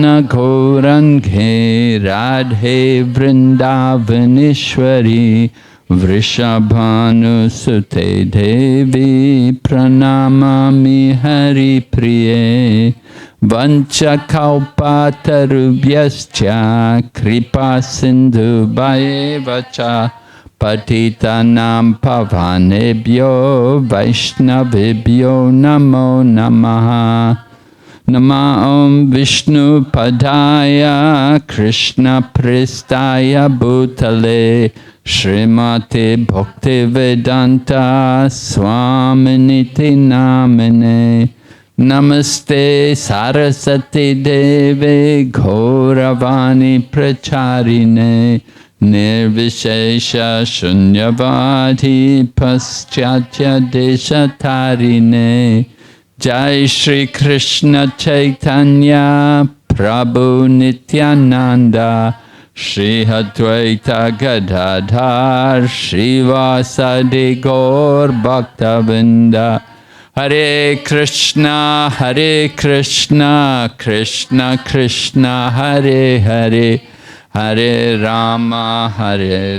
Gaurange Radhe Vrindavaneshwari Vrishabhanu Sute Devi Pranamami Hari Priye Vancha Kalpatarubhyascha Kripa Sindhu Bhayevacha Patitanam Pavanebhyo Vaishnavibhyo Namo Namaha Nama Om Vishnu Padaya Krishna Pristaya Bhutale Srimate Bhaktivedanta Swaminiti Namine Namaste Sarasati Deve Gauravani Pracharine Nirvishesha Shunyavadhi Paschatya Deshatarine Jai Shri Krishna Chaitanya Prabhu Nityananda Shri Advaita Gadadhar Srivasadi Gaur Bhaktavinda Hare Krishna Krishna Krishna Hare Hare Hare Rama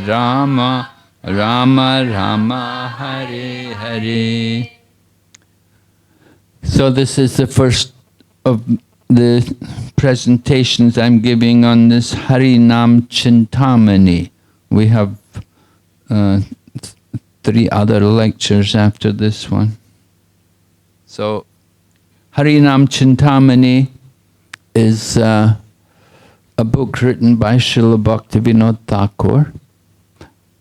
Rama Rama Hare Hare. So this is the first of the presentations I'm giving on this Harinam Cintamani. We have 3 other lectures after this one. So Harinam Cintamani is a book written by Srila Bhaktivinoda Thakur.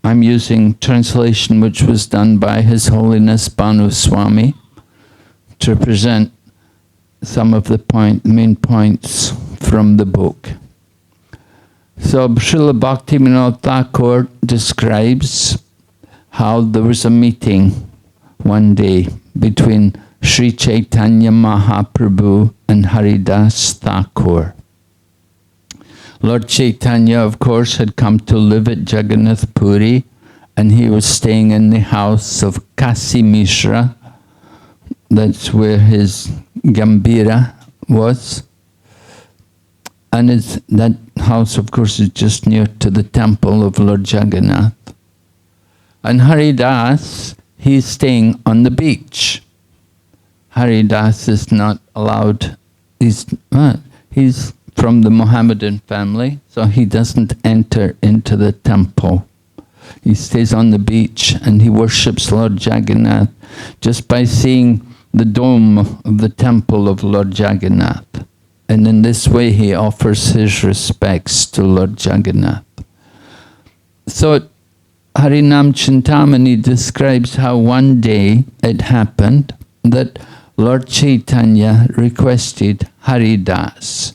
I'm using translation which was done by His Holiness Bhanu Swami to present some of the main points from the book. So Srila Bhaktivinoda Thakur describes how there was a meeting one day between Sri Chaitanya Mahaprabhu and Haridas Thakur. Lord Chaitanya, of course, had come to live at Jagannath Puri, and he was staying in the house of Kasi Mishra. That's where his Gambira was. And that house, of course, is just near to the temple of Lord Jagannath. And Haridas, he's staying on the beach. Haridas is not allowed. He's from the Mohammedan family, so he doesn't enter into the temple. He stays on the beach and he worships Lord Jagannath just by seeing the dome of the temple of Lord Jagannath. And in this way he offers his respects to Lord Jagannath. So Harinam Cintamani describes how one day it happened that Lord Chaitanya requested Haridas.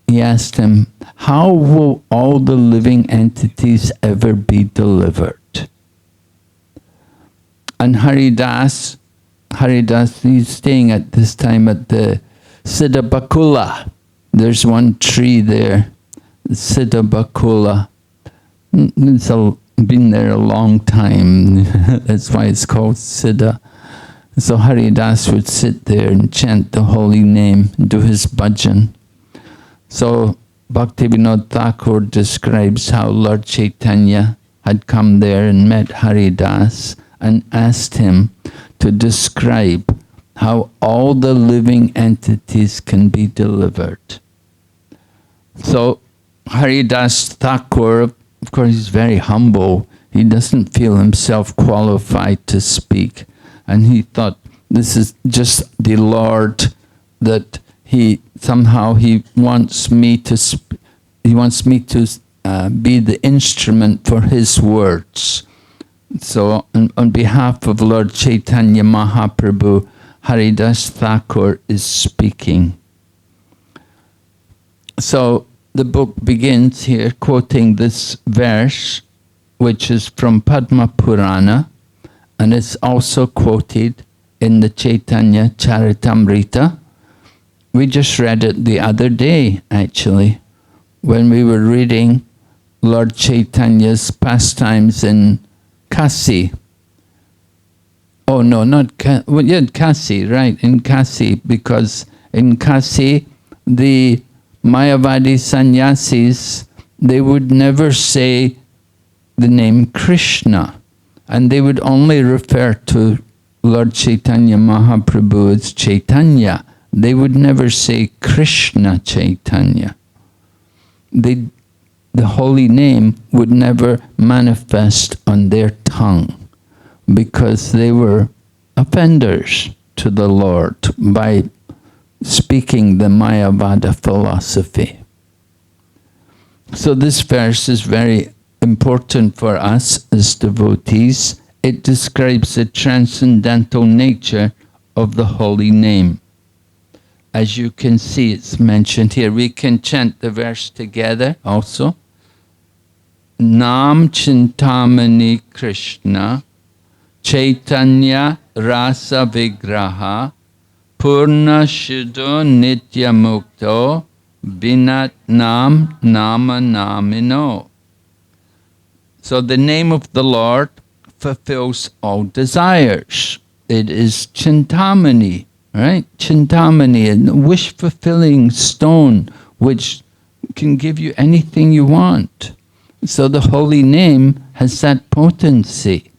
He asked him, how will all the living entities ever be delivered? And Haridas, he's staying at this time at the Siddhabakula. There's one tree there, Siddhabakula. It's been there a long time. That's why it's called Siddha. So Haridas would sit there and chant the holy name, do his bhajan. So Bhaktivinoda Thakur describes how Lord Chaitanya had come there and met Haridas and asked him to describe how all the living entities can be delivered. So Haridas Thakur, of course, he's very humble. He doesn't feel himself qualified to speak. And he thought, this is just the Lord that he wants me to be the instrument for his words. So on behalf of Lord Chaitanya Mahaprabhu, Haridas Thakur is speaking. So the book begins here quoting this verse, which is from Padma Purana, and it's also quoted in the Chaitanya Charitamrita. We just read it the other day, actually, when we were reading Lord Chaitanya's pastimes in Kasi. Oh no, not Kasi, right, in Kasi, because in Kasi the Mayavadi sannyasis, they would never say the name Krishna, and they would only refer to Lord Chaitanya Mahaprabhu as Chaitanya. They would never say Krishna Chaitanya. The holy name would never manifest on their tongue because they were offenders to the Lord by speaking the Mayavada philosophy. So this verse is very important for us as devotees. It describes the transcendental nature of the holy name. As you can see, it's mentioned here. We can chant the verse together also. Nam Cintamani Krishna Chaitanya Rasa Vigraha Purna Shuddho Nitya Mukto Binat Nam Nama Namino. So the name of the Lord fulfills all desires. It is Cintamani, right? Cintamani, a wish-fulfilling stone which can give you anything you want. So the holy name has that potency.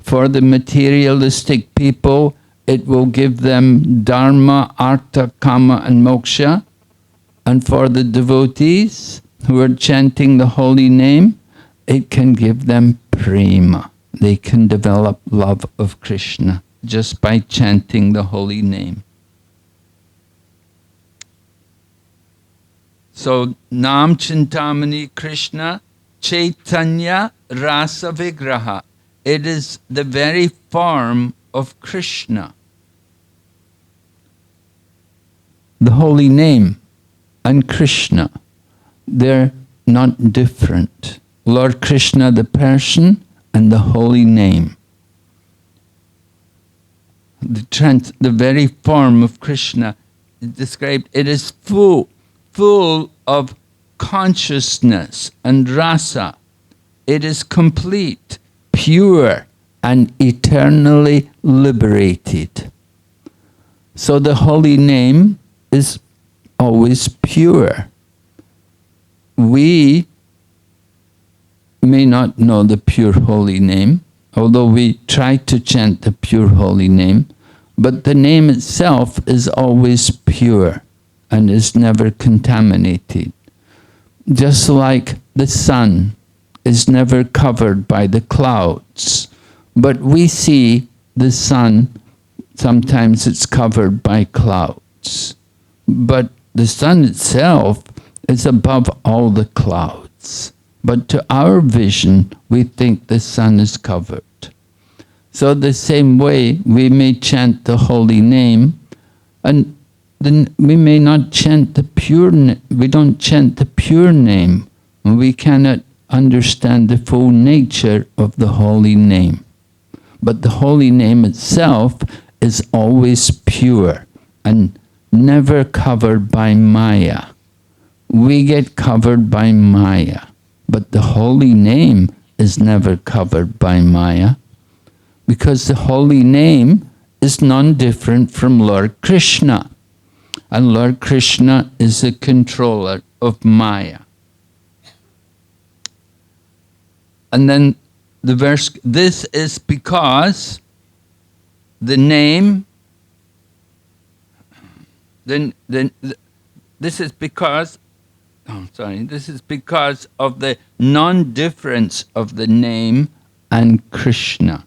For the materialistic people, it will give them dharma, artha, kama, and moksha. And for the devotees who are chanting the holy name, it can give them prema. They can develop love of Krishna just by chanting the holy name. So, Nam Cintamani Krishna Chaitanya Rasa Vigraha. It is the very form of Krishna. The holy name and Krishna, they're not different. Lord Krishna, the person, and the holy name. The very form of Krishna is described, it is full of consciousness and rasa. It is complete, pure, and eternally liberated. So the holy name is always pure. We may not know the pure holy name, although we try to chant the pure holy name, but the name itself is always pure and is never contaminated. Just like the sun is never covered by the clouds, but we see the sun, sometimes it's covered by clouds, but the sun itself is above all the clouds. But to our vision, we think the sun is covered. So the same way, we may chant the holy name, and then we may not chant the pure name. We don't chant the pure name. We cannot understand the full nature of the holy name. But the holy name itself is always pure and never covered by Maya. We get covered by Maya. But the holy name is never covered by Maya, because the holy name is non-different from Lord Krishna. And Lord Krishna is the controller of Maya. And then the verse, this is because the name, this is because of the non-difference of the name and Krishna.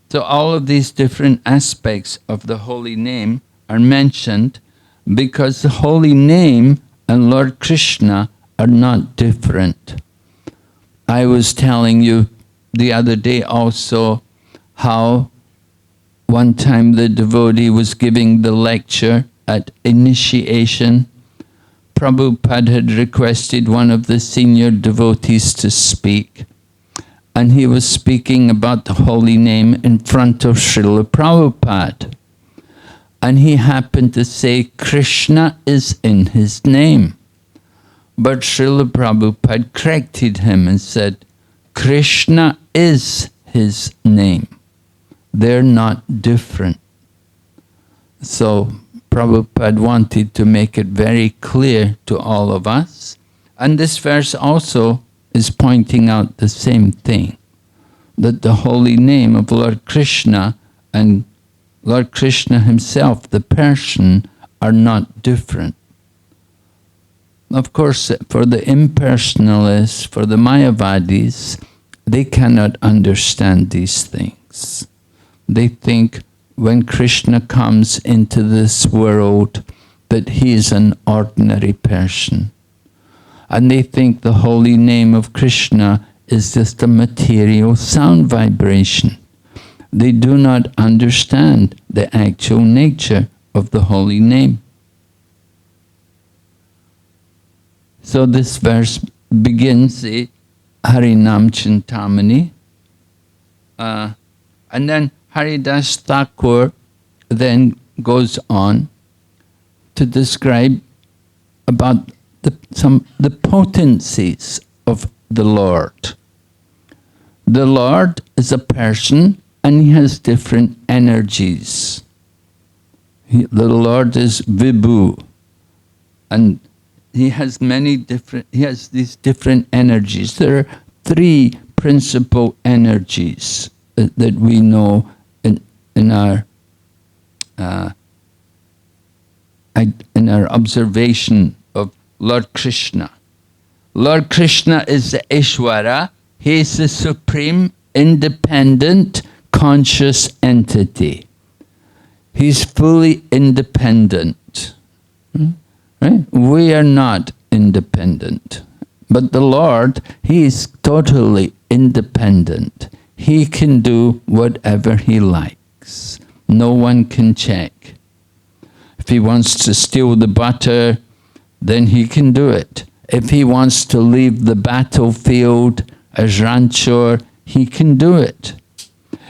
So all of these different aspects of the holy name are mentioned because the holy name and Lord Krishna are not different. I was telling you the other day also how one time the devotee was giving the lecture at initiation. Prabhupada had requested one of the senior devotees to speak, and he was speaking about the holy name in front of Srila Prabhupada. And he happened to say Krishna is in his name. But Srila Prabhupada corrected him and said, Krishna is his name. They're not different. So Prabhupada wanted to make it very clear to all of us. And this verse also is pointing out the same thing, that the holy name of Lord Krishna and Lord Krishna himself, the person, are not different. Of course, for the impersonalists, for the Mayavadis, they cannot understand these things. They think when Krishna comes into this world that he is an ordinary person. And they think the holy name of Krishna is just a material sound vibration. They do not understand the actual nature of the holy name. So this verse begins it, Harinam Cintamani. And then Haridas Thakur then goes on to describe about the potencies of the Lord. The Lord is a person and he has different energies. The Lord is Vibhu, and he has these different energies. There are three principal energies that we know in our observation of Lord Krishna. Lord Krishna is the Ishvara. He is the supreme, independent, conscious entity. He's fully independent. Right? We are not independent. But the Lord, he is totally independent. He can do whatever he likes. No one can check. If he wants to steal the butter, then he can do it. If he wants to leave the battlefield as Ranchor, he can do it.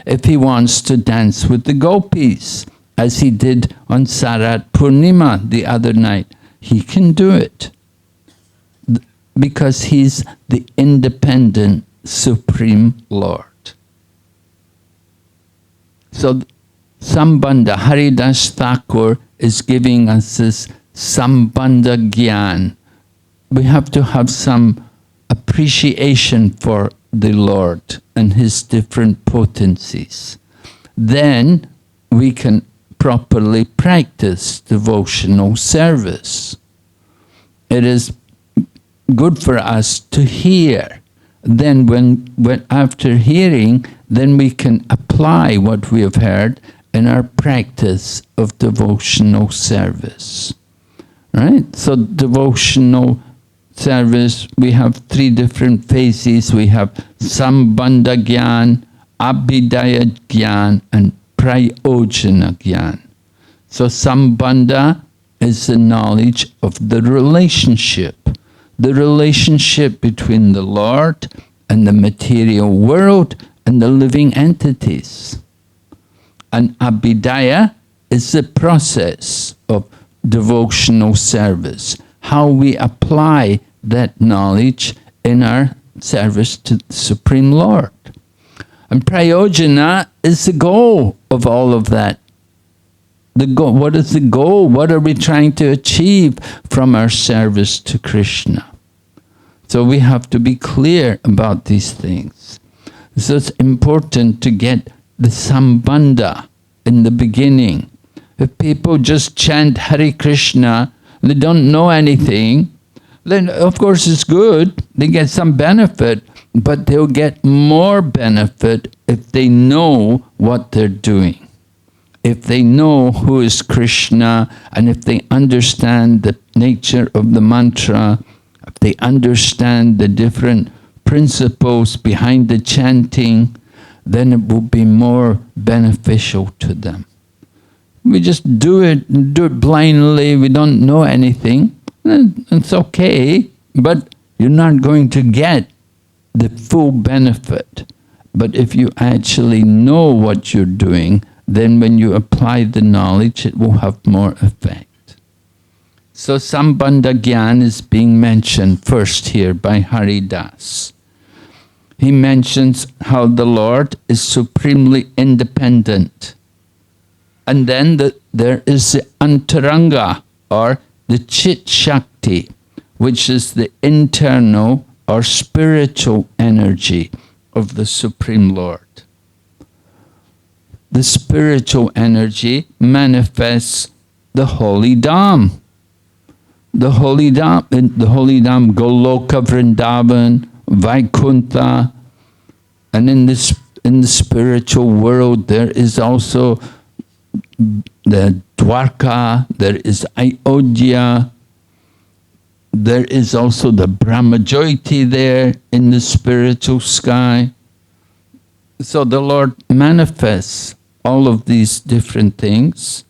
If he wants to dance with the gopis, as he did on Sarat Purnima the other night, he can do it. Because he's the independent Supreme Lord. So Sambandha, Haridas Thakur is giving us this Sambandha Gyan. We have to have some appreciation for the Lord and his different potencies. Then we can properly practice devotional service. It is good for us to hear. Then when after hearing, then we can apply what we have heard in our practice of devotional service. Right? So devotional service, we have three different phases. We have Sambandha Gyan, Abhidaya Gyan, and Prayojana Gyan. So Sambandha is the knowledge of the relationship between the Lord and the material world and the living entities. And Abhidaya is the process of devotional service, how we apply that knowledge in our service to the Supreme Lord. And Prayojana is the goal of all of that. The goal. What is the goal? What are we trying to achieve from our service to Krishna? So we have to be clear about these things. So it's important to get the Sambandha in the beginning. If people just chant Hare Krishna, they don't know anything, then of course it's good, they get some benefit, but they'll get more benefit if they know what they're doing. If they know who is Krishna, and if they understand the nature of the mantra, if they understand the different principles behind the chanting, then it will be more beneficial to them. We just do it blindly, we don't know anything, it's okay, but you're not going to get the full benefit. But if you actually know what you're doing, then when you apply the knowledge, it will have more effect. So Sambandha Gyan is being mentioned first here by Haridas. He mentions how the Lord is supremely independent. And then there is the Antaranga, or the Chit Shakti, which is the internal or spiritual energy of the Supreme Lord. The spiritual energy manifests the Holy Dham. The Holy Dham, Goloka, Vrindavan, Vaikuntha, and in the spiritual world there is also the Dwarka, there is Ayodhya, there is also the Brahmajyoti there in the spiritual sky. So the Lord manifests all of these different things.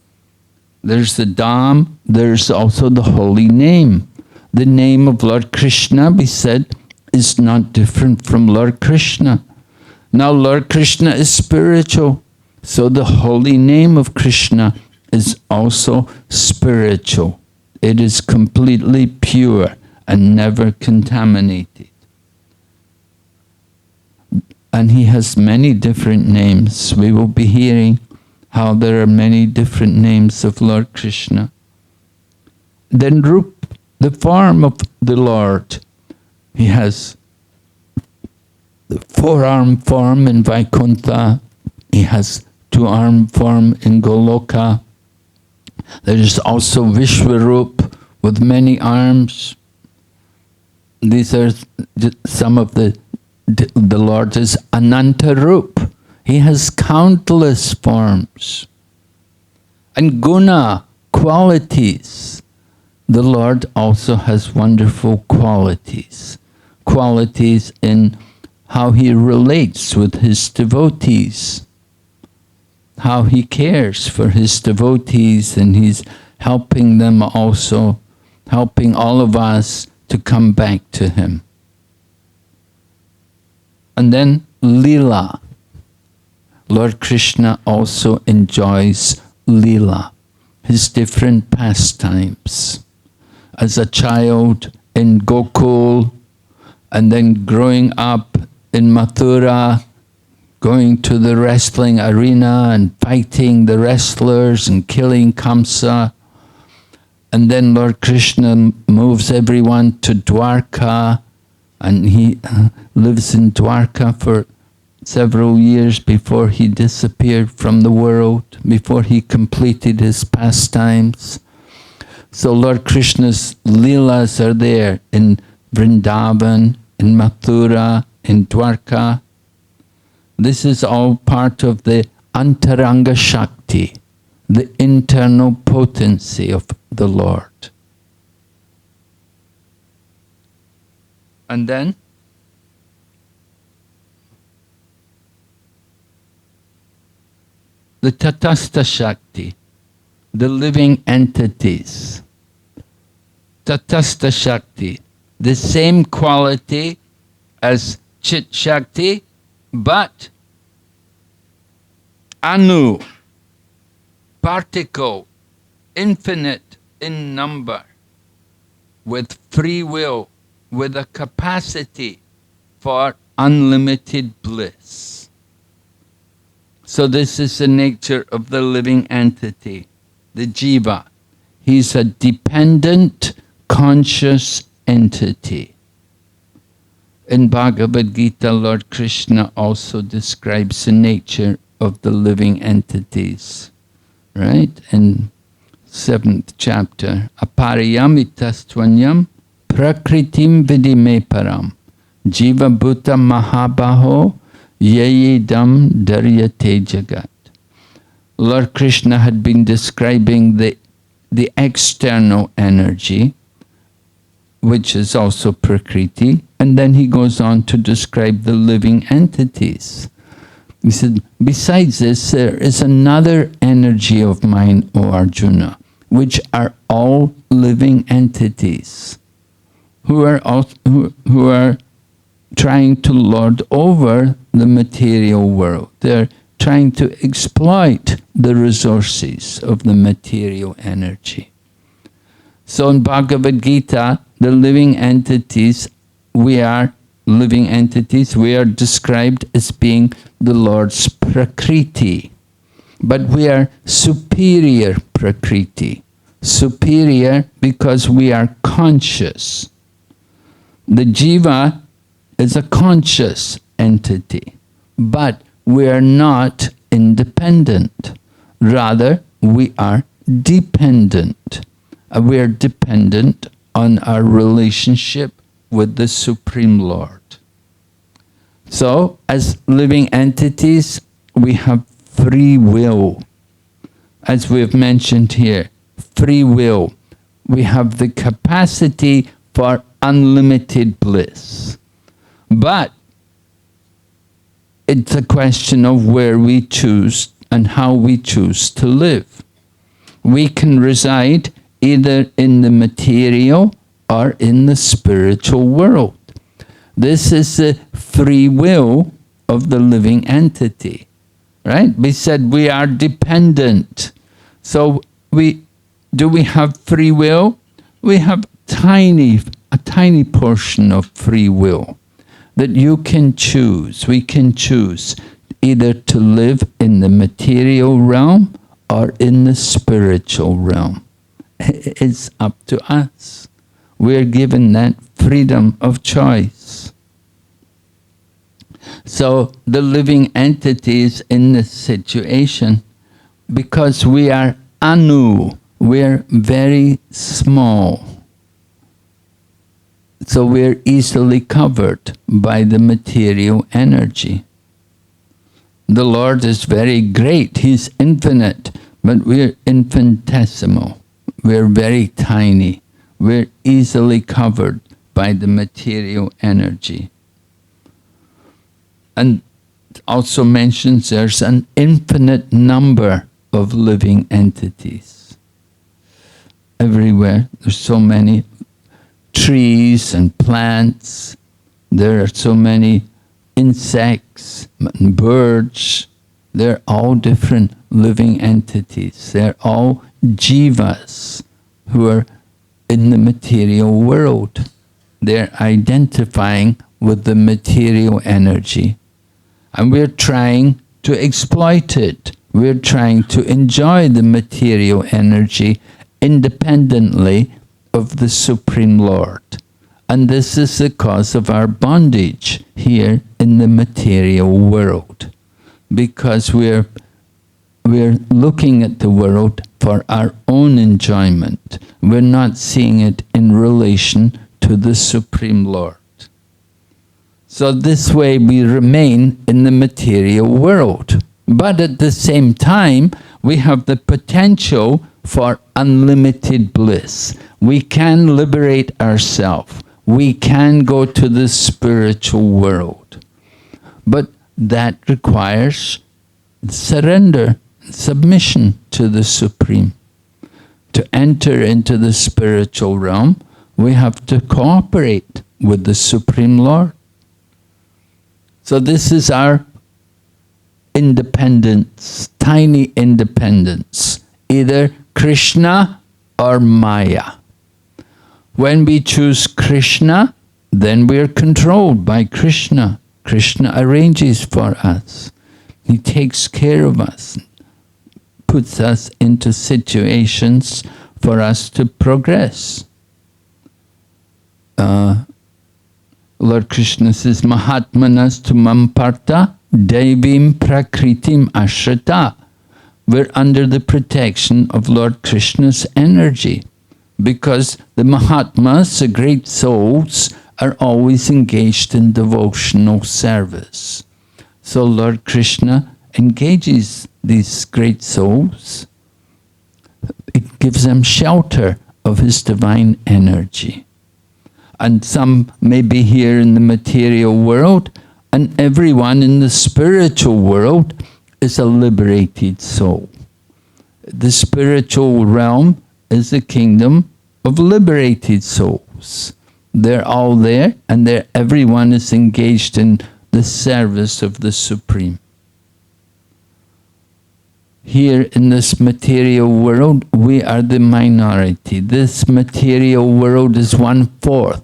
There's the Dham, there's also the holy name. The name of Lord Krishna, we said, is not different from Lord Krishna. Now Lord Krishna is spiritual, so the holy name of Krishna is also spiritual. It is completely pure and never contaminated. And he has many different names. We will be hearing how there are many different names of Lord Krishna. Then Rup, the form of the Lord. He has the four-arm form in Vaikuntha. He has two-arm form in Goloka. There is also Vishwarup with many arms. These are some of the Lord is Anantarup. He has countless forms. And Guna, qualities. The Lord also has wonderful qualities. Qualities in how he relates with his devotees. How he cares for his devotees, and he's helping them also, helping all of us to come back to him. And then Leela. Lord Krishna also enjoys Leela, his different pastimes. As a child in Gokul, and then growing up in Mathura, going to the wrestling arena and fighting the wrestlers and killing Kamsa. And then Lord Krishna moves everyone to Dwarka, and he lives in Dwarka for several years before he disappeared from the world, before he completed his pastimes. So Lord Krishna's Leelas are there in Vrindavan, in Mathura, in Dwarka. This is all part of the Antaranga Shakti, the internal potency of the Lord. And then the Tatastha Shakti, the living entities. Tatastha Shakti, the same quality as Chit Shakti, but Anu, particle, infinite in number, with free will, with a capacity for unlimited bliss. So this is the nature of the living entity, the jiva. He's a dependent, conscious entity. In Bhagavad Gita, Lord Krishna also describes the nature of the living entities, right? In 7th chapter, Apariyamitastvanyam prakritim vidime param jiva bhuta mahabaho yeyidam daryate jagat. Lord Krishna had been describing the external energy, which is also Prakriti, and then he goes on to describe the living entities. He said, besides this, there is another energy of mine, O Arjuna, which are all living entities, who are trying to lord over the material world. They're trying to exploit the resources of the material energy. So in Bhagavad Gita, the living entities, we are described as being the Lord's Prakriti. But we are superior Prakriti. Superior because we are conscious. The Jiva is a conscious entity, but we are not independent. Rather, we are dependent. We are dependent on our relationship with the Supreme Lord. So, as living entities, we have free will. As we have mentioned here, free will. We have the capacity for unlimited bliss. But it's a question of where we choose and how we choose to live. We can reside either in the material or in the spiritual world. This is the free will of the living entity, right? We said we are dependent. So do we have free will? We have a tiny portion of free will that you can choose. We can choose either to live in the material realm or in the spiritual realm. It's up to us. We're given that freedom of choice. So the living entities in this situation, because we are anu, we're very small. So we're easily covered by the material energy. The Lord is very great, He's infinite, but we're infinitesimal. We're very tiny. We're easily covered by the material energy. And it also mentions there's an infinite number of living entities. Everywhere, there's so many trees and plants. There are so many insects and birds. They're all different living entities. They're all jivas who are in the material world. They're identifying with the material energy. And we're trying to exploit it. We're trying to enjoy the material energy independently of the Supreme Lord. And this is the cause of our bondage here in the material world. Because we're looking at the world for our own enjoyment. We're not seeing it in relation to the Supreme Lord. So this way we remain in the material world. But at the same time, we have the potential for unlimited bliss. We can liberate ourselves. We can go to the spiritual world. But that requires surrender, submission to the Supreme. To enter into the spiritual realm, we have to cooperate with the Supreme Lord. So this is our independence, tiny independence, either Krishna or Maya. When we choose Krishna, then we are controlled by Krishna. Krishna arranges for us. He takes care of us, puts us into situations for us to progress. Lord Krishna says, Mahatmanas tumam parta devim prakritim ashrata. We're under the protection of Lord Krishna's energy because the Mahatmas, the great souls, are always engaged in devotional service. So Lord Krishna engages these great souls. It gives them shelter of his divine energy. And some may be here in the material world, and everyone in the spiritual world is a liberated soul. The spiritual realm is the kingdom of liberated souls. They're all there, and everyone is engaged in the service of the Supreme. Here in this material world, we are the minority. This material world is 1/4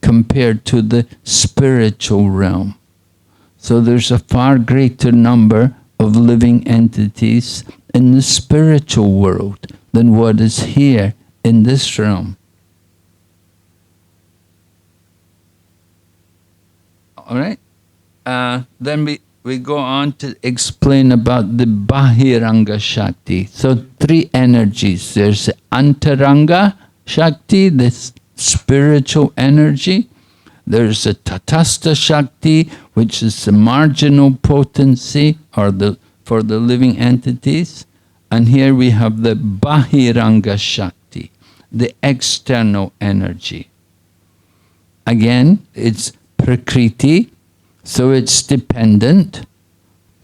compared to the spiritual realm. So there's a far greater number of living entities in the spiritual world than what is here in this realm. All right? Then we go on to explain about the Bahiranga Shakti. So 3 energies. There's the Antaranga Shakti, this spiritual energy. There's the Tatastha Shakti, which is the marginal potency or for the living entities. And here we have the Bahiranga Shakti, the external energy. Again, it's Prakriti, so it's dependent.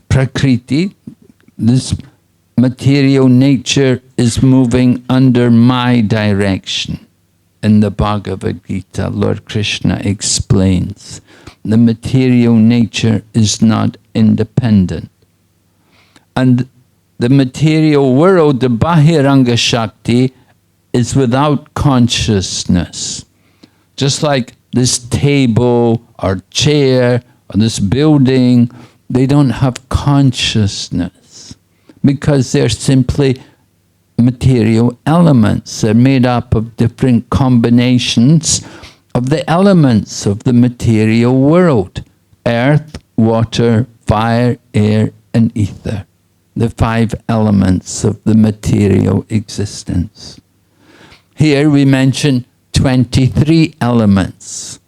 Prakriti, this material nature is moving under my direction. In the Bhagavad Gita, Lord Krishna explains, the material nature is not independent. And the material world, the Bahiranga Shakti, is without consciousness. Just like this table or chair or this building, they don't have consciousness because they're simply material elements. They're made up of different combinations of the elements of the material world: earth, water, fire, air, and ether. The 5 elements of the material existence. Here we mention 23 elements.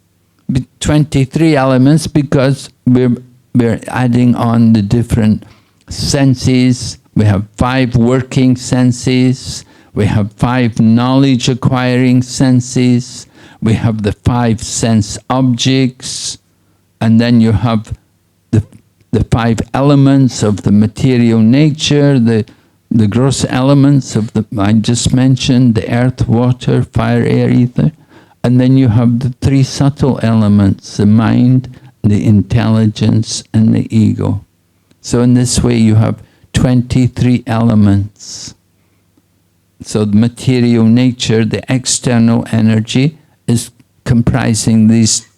23 elements because we're adding on the different senses. We have 5 working senses. We have 5 knowledge acquiring senses. We have the 5 sense objects. And then you have the 5 elements of the material nature, the gross elements of the I just mentioned, the earth, water, fire, air, ether. And then you have the 3 subtle elements, the mind, the intelligence, and the ego. So in this way you have 23 elements. So the material nature, the external energy, is comprising these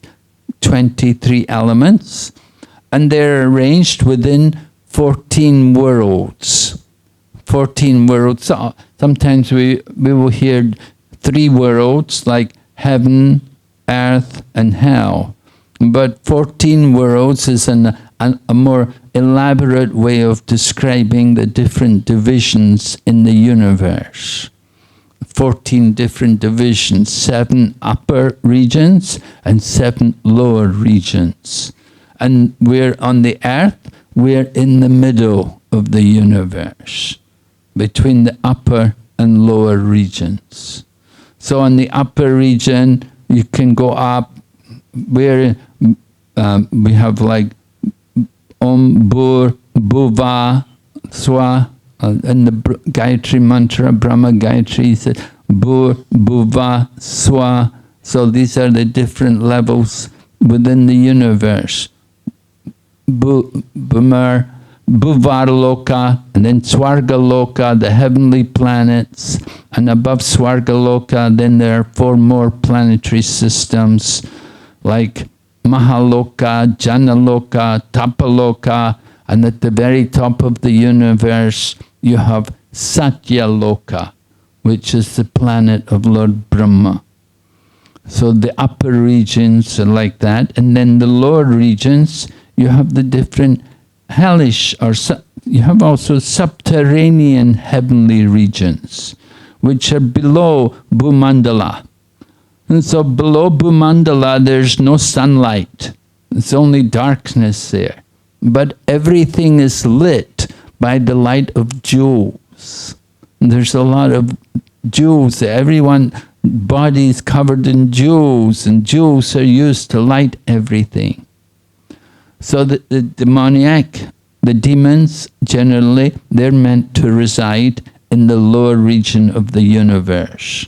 23 elements, and they're arranged within 14 worlds. 14 worlds. So sometimes we will hear 3 worlds like heaven, earth, and hell. But 14 worlds is a more elaborate way of describing the different divisions in the universe. 14 different divisions, 7 upper regions and 7 lower regions. And we're on the earth, we're in the middle of the universe, between the upper and lower regions. So on the upper region, you can go up, where we have like Om Bhur Bhuva Swa, and the Gayatri mantra, Brahma Gayatri said Bhur Bhuva Swa. So these are the different levels within the universe. Bhumar, Bhuvarloka, and then Swargaloka, the heavenly planets, and above Swargaloka, then there are 4 more planetary systems like Mahaloka, Janaloka, Tapaloka, and at the very top of the universe you have Satyaloka, which is the planet of Lord Brahma. So the upper regions are like that, and then the lower regions, you have the different hellish, or you have also subterranean heavenly regions, which are below Bhumandala. And so below Bhumandala, there's no sunlight. It's only darkness there. But everything is lit by the light of jewels. And there's a lot of jewels. Everyone's body is covered in jewels, and jewels are used to light everything. So the demoniac, the demons, generally, they're meant to reside in the lower region of the universe.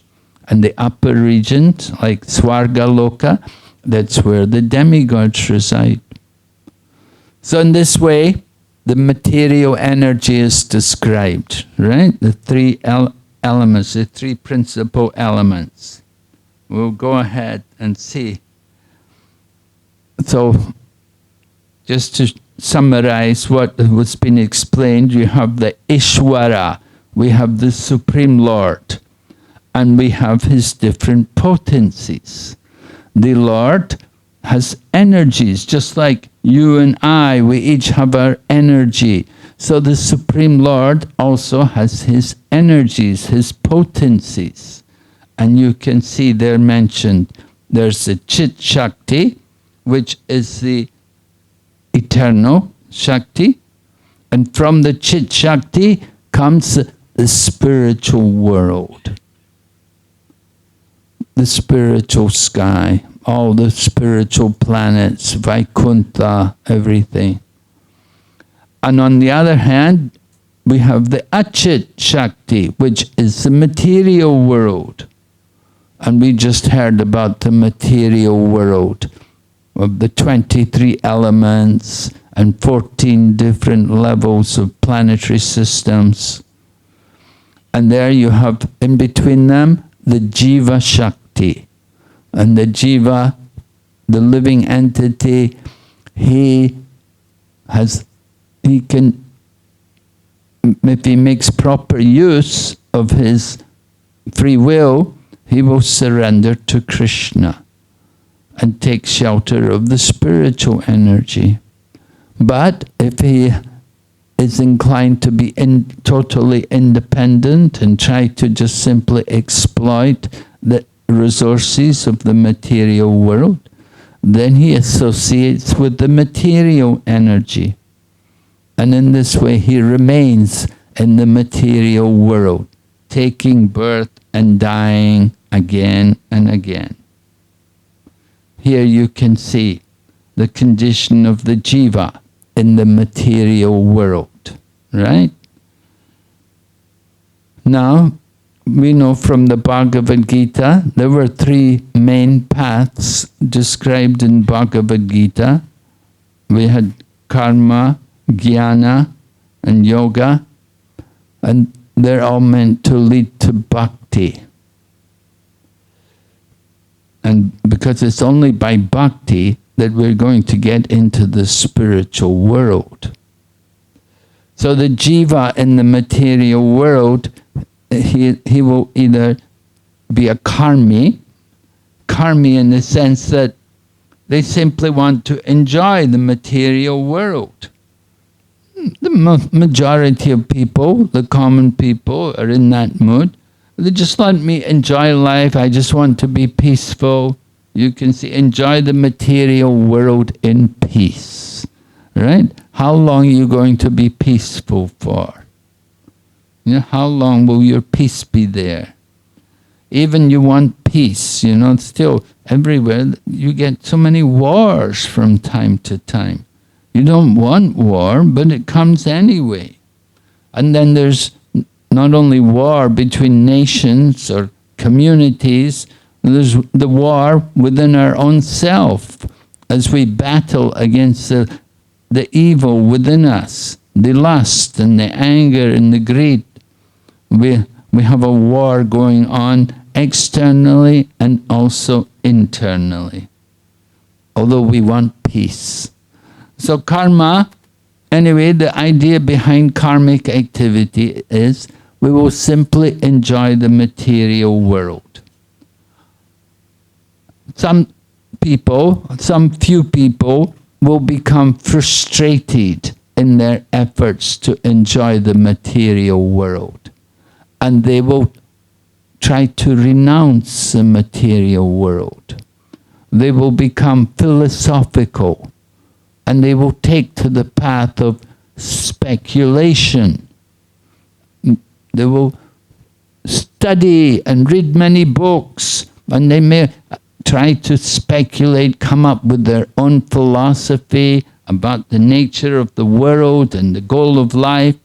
And the upper regions, like Swargaloka, that's where the demigods reside. So in this way, the material energy is described, right? The 3 elements, the 3 principal elements. We'll go ahead and see. So, just to summarize what was being explained, you have the Ishwara, we have the Supreme Lord, and we have his different potencies. The Lord has energies, just like you and I, we each have our energy. So the Supreme Lord also has his energies, his potencies. And you can see they're mentioned. There's the Chit Shakti, which is the eternal Shakti. And from the Chit Shakti comes the spiritual world. The spiritual sky, all the spiritual planets, Vaikuntha, everything. And on the other hand, we have the Achit Shakti, which is the material world. And we just heard about the material world of the 23 elements and 14 different levels of planetary systems. And there you have, in between them, the Jiva Shakti. And the Jiva, the living entity, he can, if he makes proper use of his free will, he will surrender to Krishna and take shelter of the spiritual energy. But if he is inclined to be totally independent and try to just simply exploit the resources of the material world, then he associates with the material energy. And in this way he remains in the material world, taking birth and dying again and again. Here you can see the condition of the jiva in the material world, right? Now, we know from the Bhagavad Gita, there were 3 main paths described in Bhagavad Gita. We had karma, jnana, and yoga, and they're all meant to lead to bhakti. And because it's only by bhakti that we're going to get into the spiritual world. So the jiva in the material world, he will either be a karmi in the sense that they simply want to enjoy the material world. The majority of people, the common people, are in that mood. They just let me enjoy life. I just want to be peaceful. You can see, enjoy the material world in peace, right? How long are you going to be peaceful for? You know, how long will your peace be there? Even you want peace, you know, still everywhere you get so many wars from time to time. You don't want war, but it comes anyway. And then there's not only war between nations or communities, there's the war within our own self as we battle against the evil within us, the lust and the anger and the greed. We have a war going on externally and also internally, although we want peace. So karma, anyway, the idea behind karmic activity is we will simply enjoy the material world. Some few people will become frustrated in their efforts to enjoy the material world. And they will try to renounce the material world. They will become philosophical, and they will take to the path of speculation. They will study and read many books, and they may try to speculate, come up with their own philosophy about the nature of the world and the goal of life.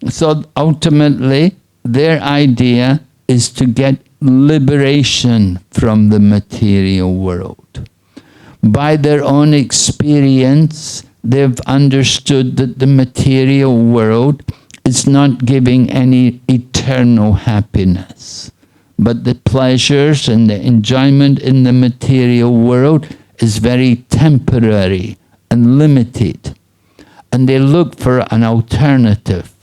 So ultimately, their idea is to get liberation from the material world. By their own experience, they've understood that the material world is not giving any eternal happiness, but the pleasures and the enjoyment in the material world is very temporary and limited. and they look for an alternative,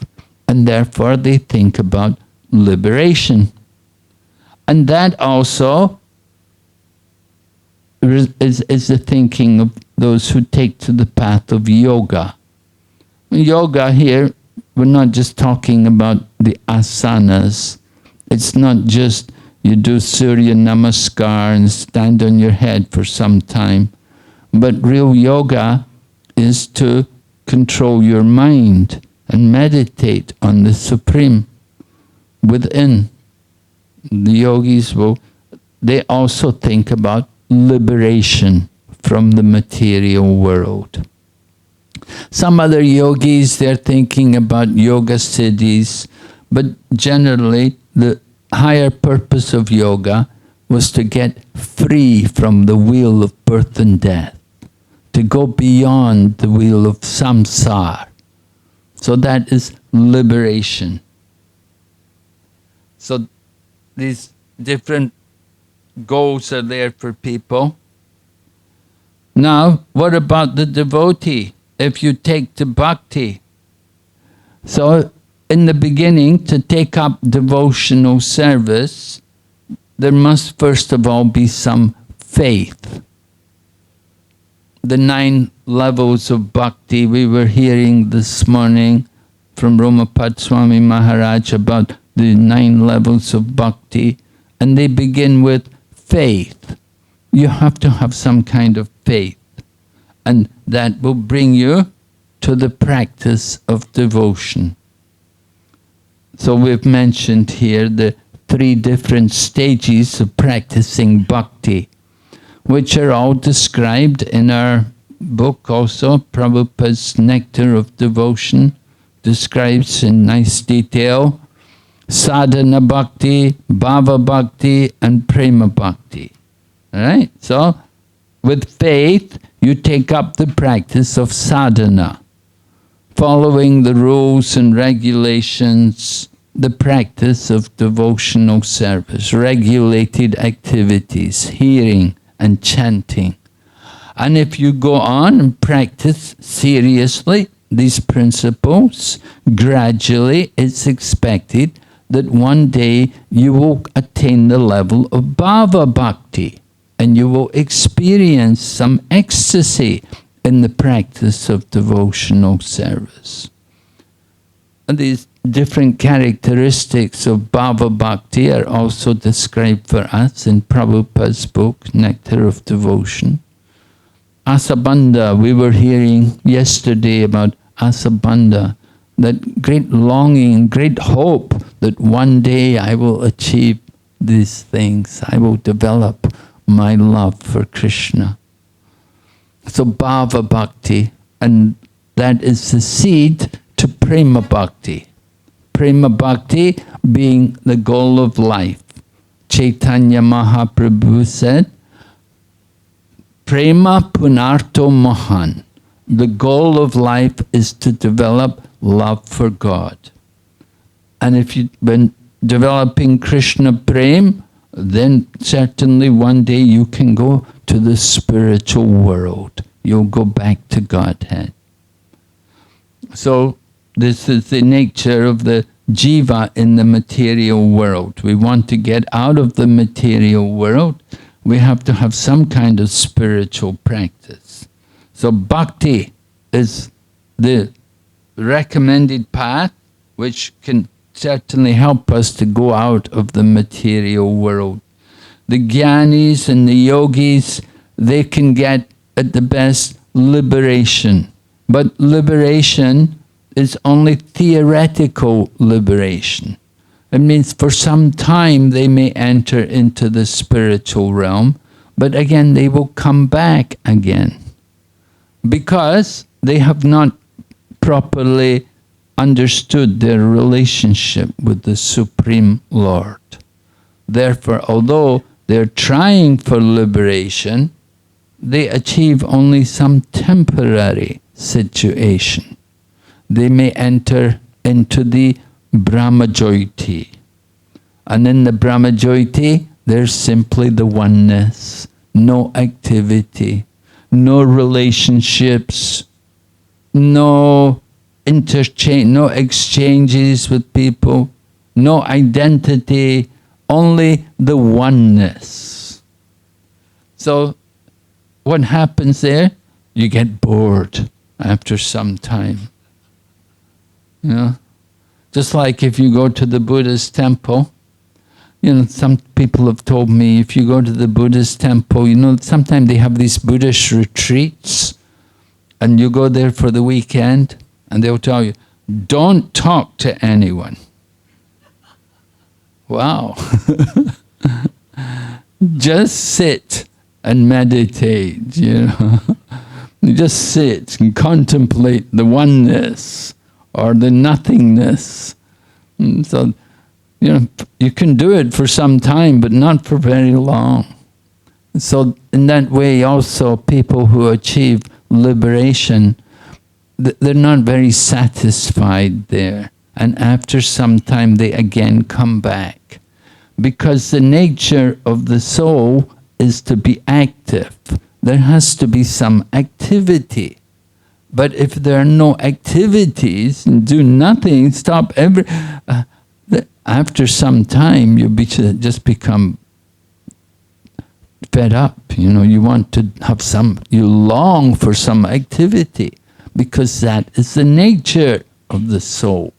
and therefore they think about liberation. And that also is the thinking of those who take to the path of yoga. Yoga here, we're not just talking about the asanas. It's not just you do Surya Namaskar and stand on your head for some time. But real yoga is to control your mind and meditate on the Supreme within. The yogis they also think about liberation from the material world. Some other yogis, they're thinking about yoga siddhis, but generally the higher purpose of yoga was to get free from the wheel of birth and death, to go beyond the wheel of samsara. So that is liberation. So these different goals are there for people. Now, what about the devotee? If you take to bhakti, so in the beginning, to take up devotional service, there must first of all be some faith. The 9 levels of bhakti, we were hearing this morning from Romapad Swami Maharaj about the 9 levels of bhakti, and they begin with faith. You have to have some kind of faith, and that will bring you to the practice of devotion. So we've mentioned here the 3 different stages of practicing bhakti, which are all described in our book also. Prabhupada's Nectar of Devotion describes in nice detail sadhana bhakti, bhava bhakti, and prema bhakti. All right? So with faith, you take up the practice of sadhana, following the rules and regulations, the practice of devotional service, regulated activities, hearing and chanting. And if you go on and practice seriously these principles, gradually it's expected that one day you will attain the level of bhava bhakti, and you will experience some ecstasy in the practice of devotional service. And these different characteristics of bhava bhakti are also described for us in Prabhupada's book, Nectar of Devotion. Asabandha, we were hearing yesterday about Asabandha, that great longing, great hope that one day I will achieve these things. I will develop my love for Krishna. So bhava bhakti, and that is the seed to prema bhakti. Prema bhakti being the goal of life. Chaitanya Mahaprabhu said, Prema punarto mahan. The goal of life is to develop love for God. And if you've been developing Krishna prem, then certainly one day you can go to the spiritual world. You'll go back to Godhead. So this is the nature of the jiva in the material world. We want to get out of the material world. We have to have some kind of spiritual practice. So bhakti is the recommended path which can certainly help us to go out of the material world. The jnanis and the yogis, they can get at the best liberation. But liberation is only theoretical liberation. It means for some time they may enter into the spiritual realm, but again they will come back again, because they have not properly understood their relationship with the Supreme Lord. Therefore, although they're trying for liberation, they achieve only some temporary situation. They may enter into the Brahmajyoti. And in the Brahmajyoti, there's simply the oneness, no activity, no relationships, no interchange, no exchanges with people, no identity, only the oneness. So what happens there? You get bored after some time. You know? Just like if you go to the Buddhist temple, you know, some people have told me if you go to the Buddhist temple, you know, sometimes they have these Buddhist retreats, and you go there for the weekend, and they'll tell you, don't talk to anyone. Wow. Just sit and meditate, you know. You just sit and contemplate the oneness or the nothingness. And so, you know, you can do it for some time, but not for very long. So in that way also, people who achieve liberation, they're not very satisfied there. And after some time, they again come back. Because the nature of the soul is to be active. There has to be some activity. But if there are no activities, and do nothing, stop after some time, you just become fed up. You know, you want to have you long for some activity, because that is the nature of the soul.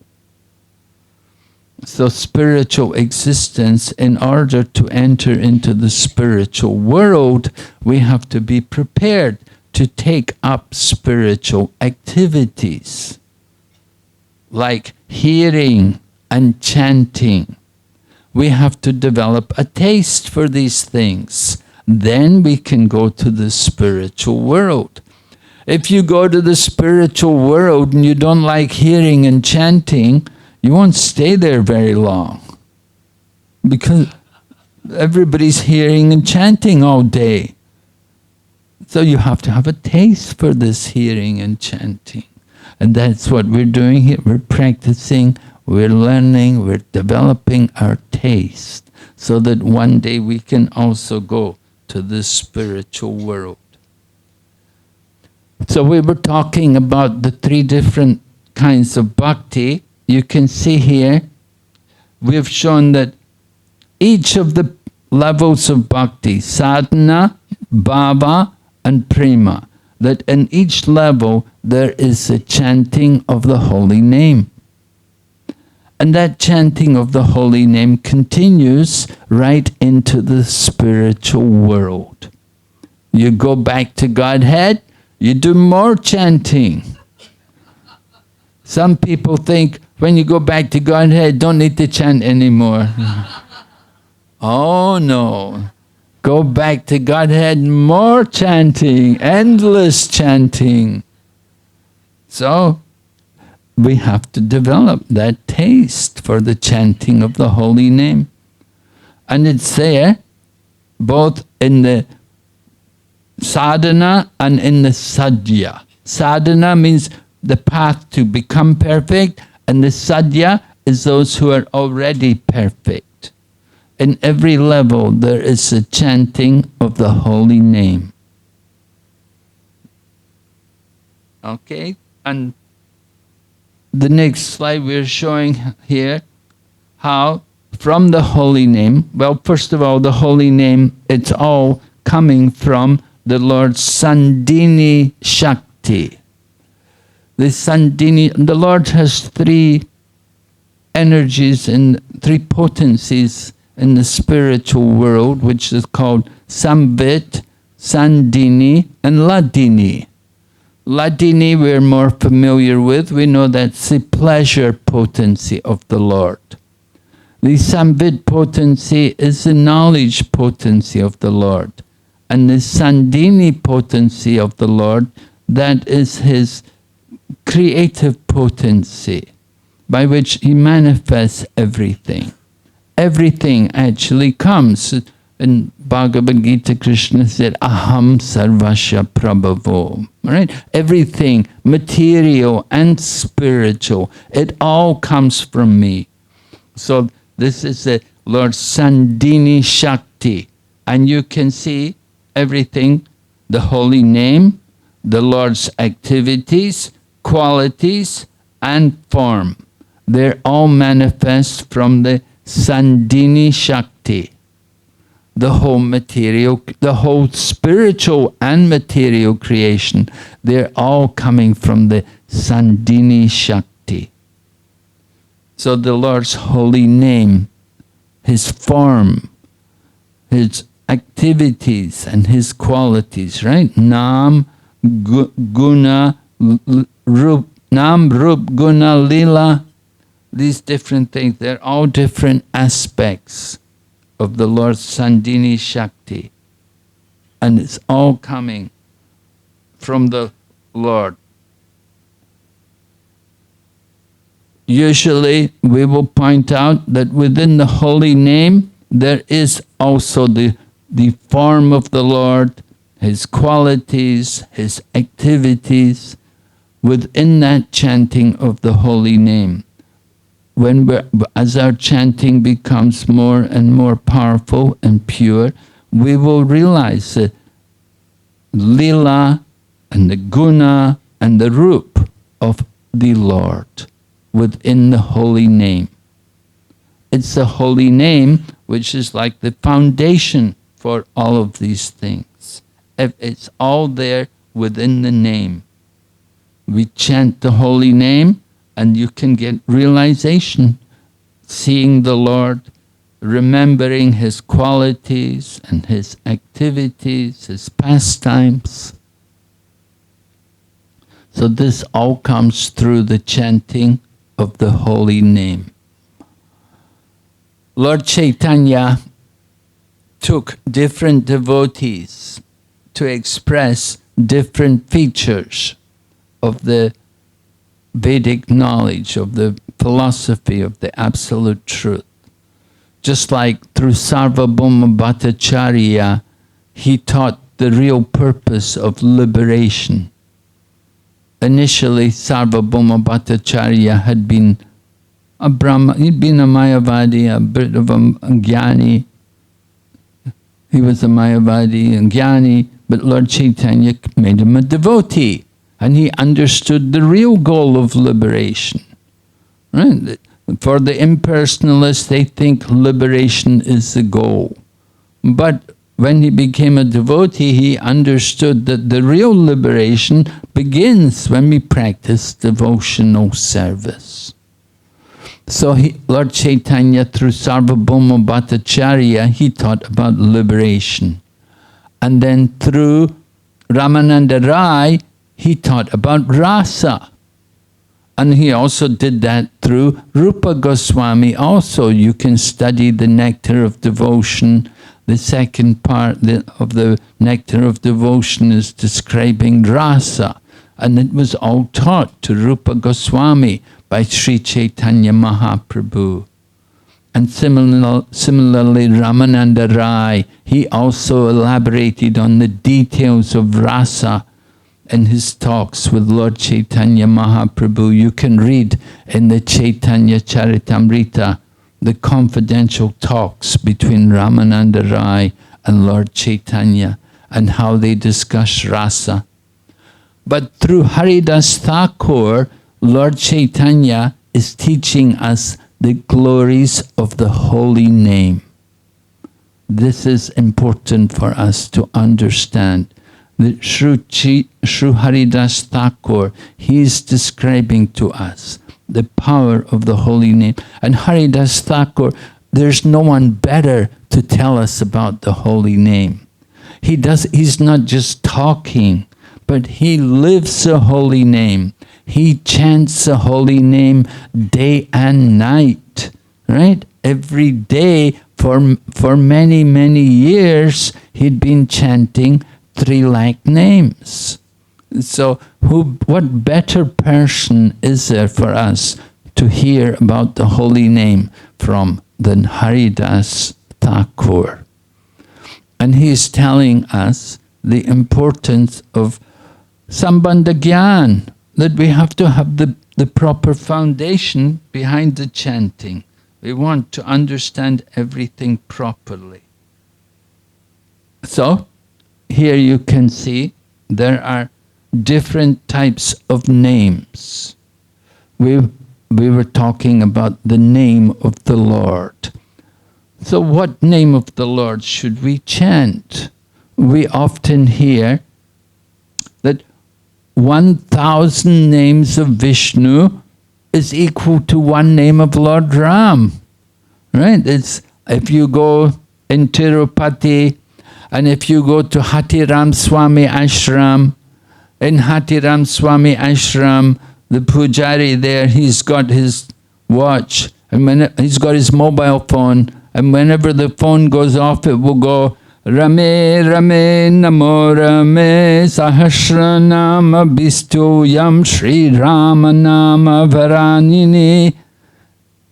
So spiritual existence, in order to enter into the spiritual world, we have to be prepared to take up spiritual activities, like hearing and chanting. We have to develop a taste for these things. Then we can go to the spiritual world. If you go to the spiritual world and you don't like hearing and chanting, you won't stay there very long, because everybody's hearing and chanting all day. So you have to have a taste for this hearing and chanting. And that's what we're doing here. We're practicing, we're learning, we're developing our taste, so that one day we can also go to the spiritual world. So we were talking about the 3 different kinds of bhakti. You can see here, we've shown that each of the levels of bhakti, sadhana, bhava, and prema, that in each level there is a chanting of the holy name. And that chanting of the holy name continues right into the spiritual world. You go back to Godhead, you do more chanting. Some people think, when you go back to Godhead, don't need to chant anymore. Oh no. Go back to Godhead, more chanting, endless chanting. So, we have to develop that taste for the chanting of the holy name. And it's there, both in the sadhana and in the sadhya. Sadhana means the path to become perfect, and the sadhya is those who are already perfect. In every level there is a chanting of the holy name. Okay, and the next slide we're showing here how from the holy name, well, first of all, the holy name, it's all coming from the Lord Sandini Shakti. The Lord has 3 energies and 3 potencies in the spiritual world, which is called Samvit, Sandini, and Ladini. Ladini we're more familiar with. We know that's the pleasure potency of the Lord. The Samvit potency is the knowledge potency of the Lord. And the Sandini potency of the Lord, that is His creative potency, by which He manifests everything. Everything actually comes. In Bhagavad Gita, Krishna said, Aham sarvasya prabhavo. Right? Everything, material and spiritual, it all comes from me. So this is the Lord Sandini Shakti. And you can see everything, the holy name, the Lord's activities, qualities and form. They're all manifest from the Sandini Shakti. The whole material, the whole spiritual and material creation, they're all coming from the Sandini Shakti. So the Lord's holy name, His form, His activities and His qualities, right? Nam, Guna, Rup, Nam, Rup, Guna, Lila, these different things, they're all different aspects of the Lord's Sandini Shakti. And it's all coming from the Lord. Usually we will point out that within the holy name there is also the form of the Lord, His qualities, His activities, within that chanting of the holy name. As our chanting becomes more and more powerful and pure, we will realize the lila and the guna and the rup of the Lord within the holy name. It's the holy name which is like the foundation for all of these things. It's all there within the name. We chant the holy name, and you can get realization, seeing the Lord, remembering His qualities and His activities, His pastimes. So this all comes through the chanting of the holy name. Lord Chaitanya took different devotees to express different features of the Vedic knowledge, of the philosophy of the absolute truth. Just like through Sarvabhauma Bhattacharya, he taught the real purpose of liberation. Initially, Sarvabhauma Bhattacharya had been a Brahma, he'd been a Mayavadi, a bit of a Jnani. He was a Mayavadi and Jnani, but Lord Chaitanya made him a devotee. And he understood the real goal of liberation. Right? For the impersonalists, they think liberation is the goal. But when he became a devotee, he understood that the real liberation begins when we practice devotional service. So Lord Chaitanya, through Sarvabhauma Bhattacharya, he taught about liberation. And then through Ramananda Rai, he taught about rasa. And he also did that through Rupa Goswami. Also, you can study the Nectar of Devotion. The second part of the Nectar of Devotion is describing rasa. And it was all taught to Rupa Goswami by Sri Chaitanya Mahaprabhu. And similarly, Ramananda Rai, he also elaborated on the details of rasa in his talks with Lord Chaitanya Mahaprabhu. You can read in the Chaitanya Charitamrita the confidential talks between Ramananda Rai and Lord Chaitanya and how they discuss rasa. But through Haridas Thakur, Lord Chaitanya is teaching us the glories of the holy name. This is important for us to understand. The Shri Haridas Thakur, he is describing to us the power of the holy name. And Haridas Thakur, there's no one better to tell us about the holy name. He's not just talking, but he lives the holy name. He chants the holy name day and night, right? Every day for many, many years, he'd been chanting 3 lakh names. So what better person is there for us to hear about the holy name from than Haridas Thakur? And he is telling us the importance of Sambandha Gyan, that we have to have the proper foundation behind the chanting. We want to understand everything properly. So, here you can see there are different types of names. We were talking about the name of the Lord. So what name of the Lord should we chant? We often hear that 1,000 names of Vishnu is equal to one name of Lord Ram. Right? It's, if you go in Tirupati, and if you go to Harinam Swami Ashram, in Harinam Swami Ashram, the pujari there, he's got his watch, and when he's got his mobile phone, and whenever the phone goes off, it will go, Rame Rame Namo Rame Sahasranama Bistu Yam Sri Ramanama Varanini.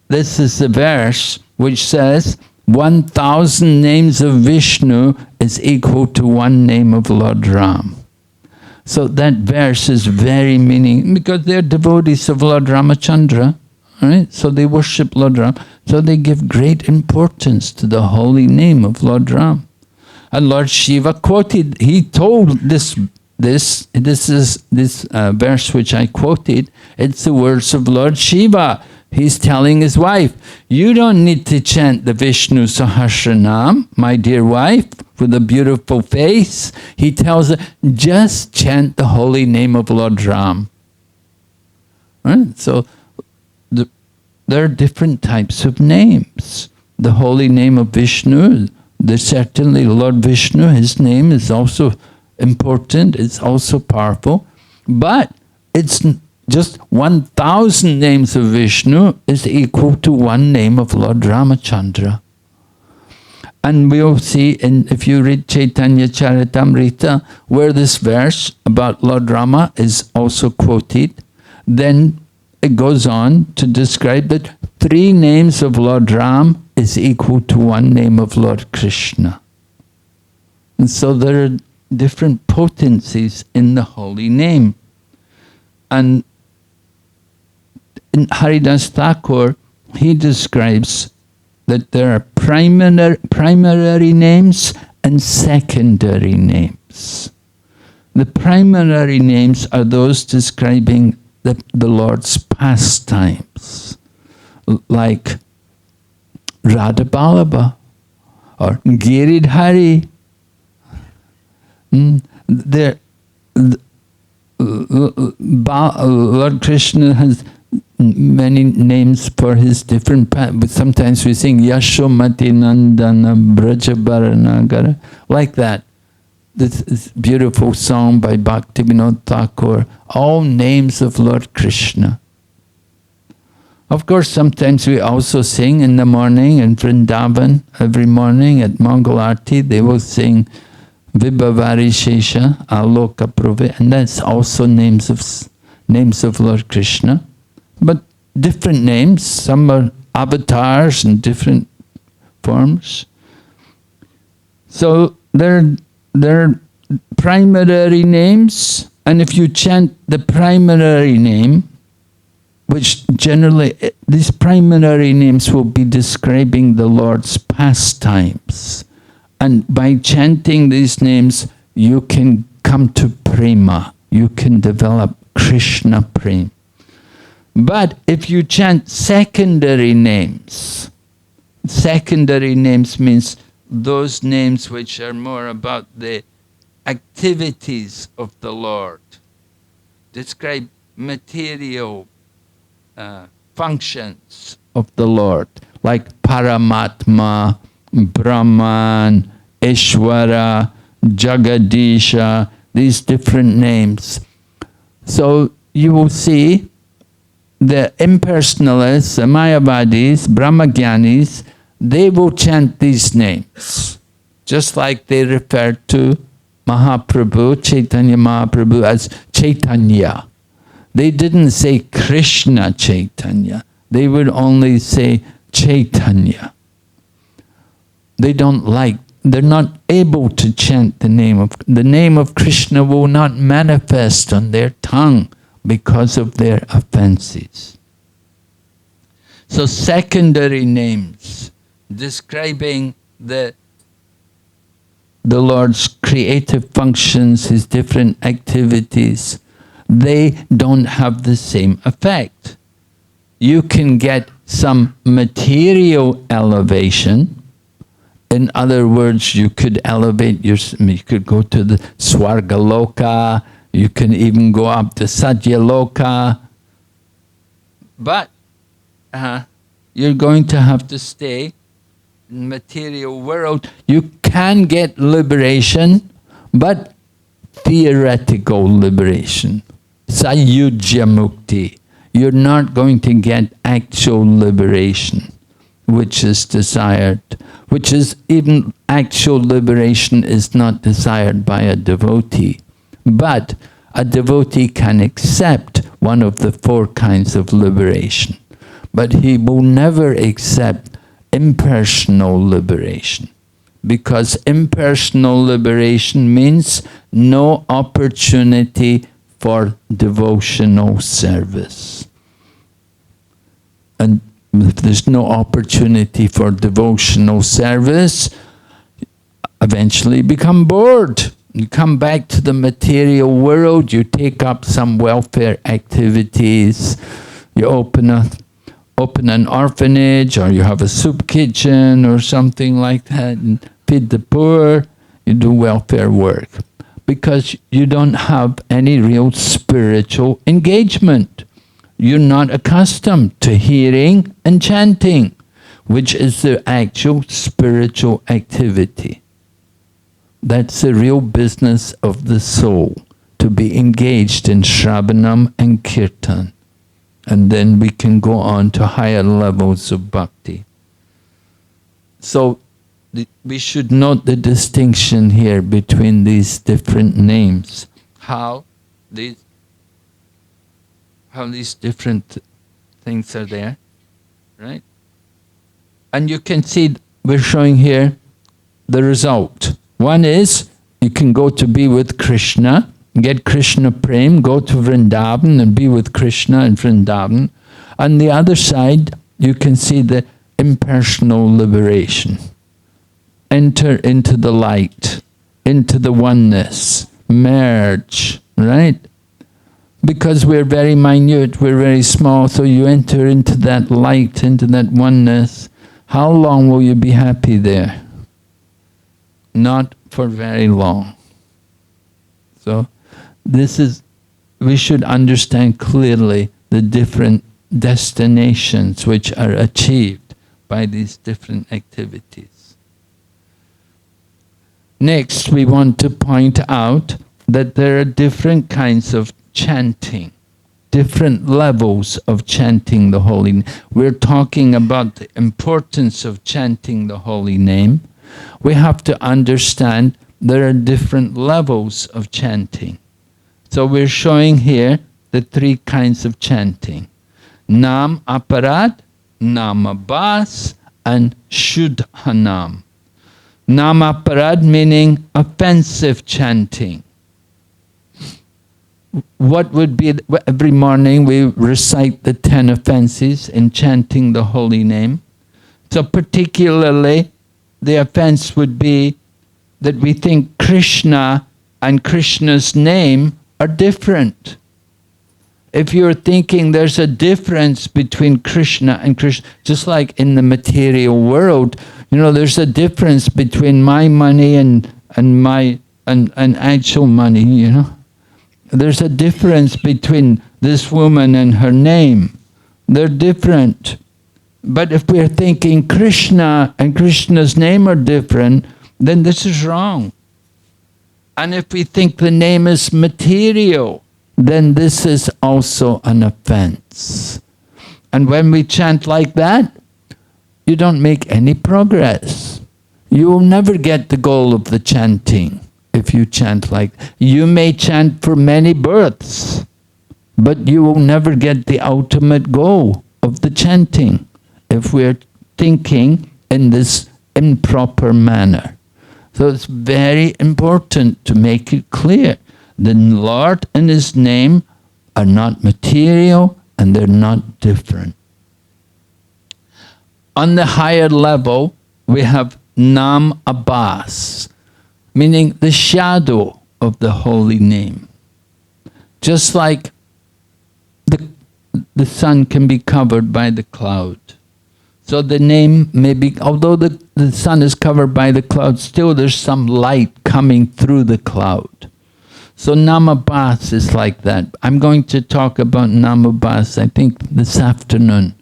This is the verse which says 1,000 names of Vishnu is equal to one name of Lord Ram. So that verse is very meaning, because they're devotees of Lord Ramachandra, right? So they worship Lord Ram. So they give great importance to the holy name of Lord Ram. And Lord Shiva quoted, he told this verse which I quoted, it's the words of Lord Shiva. He's telling his wife, you don't need to chant the Vishnu Sahasranam, my dear wife, with a beautiful face. He tells her, just chant the holy name of Lord Ram. Right? So there are different types of names. The holy name of Vishnu, there's certainly Lord Vishnu, his name is also important, it's also powerful, but it's just 1,000 names of Vishnu is equal to one name of Lord Ramachandra. And we'll see, if you read Chaitanya Charitamrita, where this verse about Lord Rama is also quoted, then it goes on to describe that 3 names of Lord Ram is equal to one name of Lord Krishna. And so there are different potencies in the holy name. And in Haridas Thakur, he describes that there are primary names and secondary names. The primary names are those describing the Lord's pastimes, like Radha Ballabha or Giridhari. Lord Krishna has many names for his different paths, but sometimes we sing Yashomati Nandana Brajabaranagara, like that. This is a beautiful song by Bhaktivinoda Thakur, all names of Lord Krishna. Of course, sometimes we also sing in the morning in Vrindavan, every morning at Mangal Arti, they will sing Vibhavari Shesha, Aloka Prove, and that's also names of Lord Krishna. But different names, some are avatars in different forms. So there are primary names, and if you chant the primary name, which generally, these primary names will be describing the Lord's pastimes. And by chanting these names, you can come to prema, you can develop Krishna prema. But if you chant secondary names means those names which are more about the activities of the Lord, describe material functions of the Lord, like Paramatma, Brahman, Ishvara, Jagadisha, these different names. So you will see the impersonalists, the Mayavadis, Brahmagyanis, they will chant these names, just like they refer to Mahaprabhu, Chaitanya Mahaprabhu, as Chaitanya. They didn't say Krishna Chaitanya. They would only say Chaitanya. They're not able to chant the name of Krishna will not manifest on their tongue because of their offenses. So secondary names describing the Lord's creative functions, his different activities, they don't have the same effect. You can get some material elevation. In other words, you could elevate you could go to the Swargaloka, you can even go up to Satyaloka, but you're going to have to stay in material world. You can get liberation, but theoretical liberation. Sayujya mukti. You're not going to get actual liberation, which is desired, which is even actual liberation is not desired by a devotee. But a devotee can accept one of the four kinds of liberation, but he will never accept impersonal liberation, because impersonal liberation means no opportunity for devotional service. And if there's no opportunity for devotional service, eventually you become bored. You come back to the material world, you take up some welfare activities, you open an orphanage, or you have a soup kitchen or something like that, and feed the poor, you do welfare work. Because you don't have any real spiritual engagement. You're not accustomed to hearing and chanting, which is the actual spiritual activity. That's the real business of the soul, to be engaged in Shravanam and Kirtan. And then we can go on to higher levels of bhakti. So we should note the distinction here between these different names. How these different things are there, right? And you can see we're showing here the result. One is you can go to be with Krishna, get Krishna Prem, go to Vrindavan and be with Krishna in Vrindavan. On the other side, you can see the impersonal liberation. Enter into the light, into the oneness, merge, right? Because we're very minute, we're very small, so you enter into that light, into that oneness. How long will you be happy there? Not for very long. So we should understand clearly the different destinations which are achieved by these different activities. Next, we want to point out that there are different kinds of chanting, different levels of chanting the holy name. We're talking about the importance of chanting the holy name. We have to understand there are different levels of chanting. So we're showing here the three kinds of chanting. Nam aparad, Nam abas, and Shuddhanam. Namaparad meaning offensive chanting. What would be, every morning we recite the 10 offenses in chanting the holy name. So particularly the offense would be that we think Krishna and Krishna's name are different. If you're thinking there's a difference between Krishna and Krishna, just like in the material world, there's a difference between my money and actual money, There's a difference between this woman and her name. They're different. But if we're thinking Krishna and Krishna's name are different, then this is wrong. And if we think the name is material, then this is also an offense. And when we chant like that, you don't make any progress. You will never get the goal of the chanting if you chant like that. You may chant for many births, but you will never get the ultimate goal of the chanting if we're thinking in this improper manner. So it's very important to make it clear. The Lord and His name are not material and they're not different. On the higher level, we have Nam Abbas. meaning the shadow of the holy name. Just like the sun can be covered by the cloud. So the name may be, although the sun is covered by the cloud, still there's some light coming through the cloud. So Namabhas is like that. I'm going to talk about Namabhas. I think this afternoon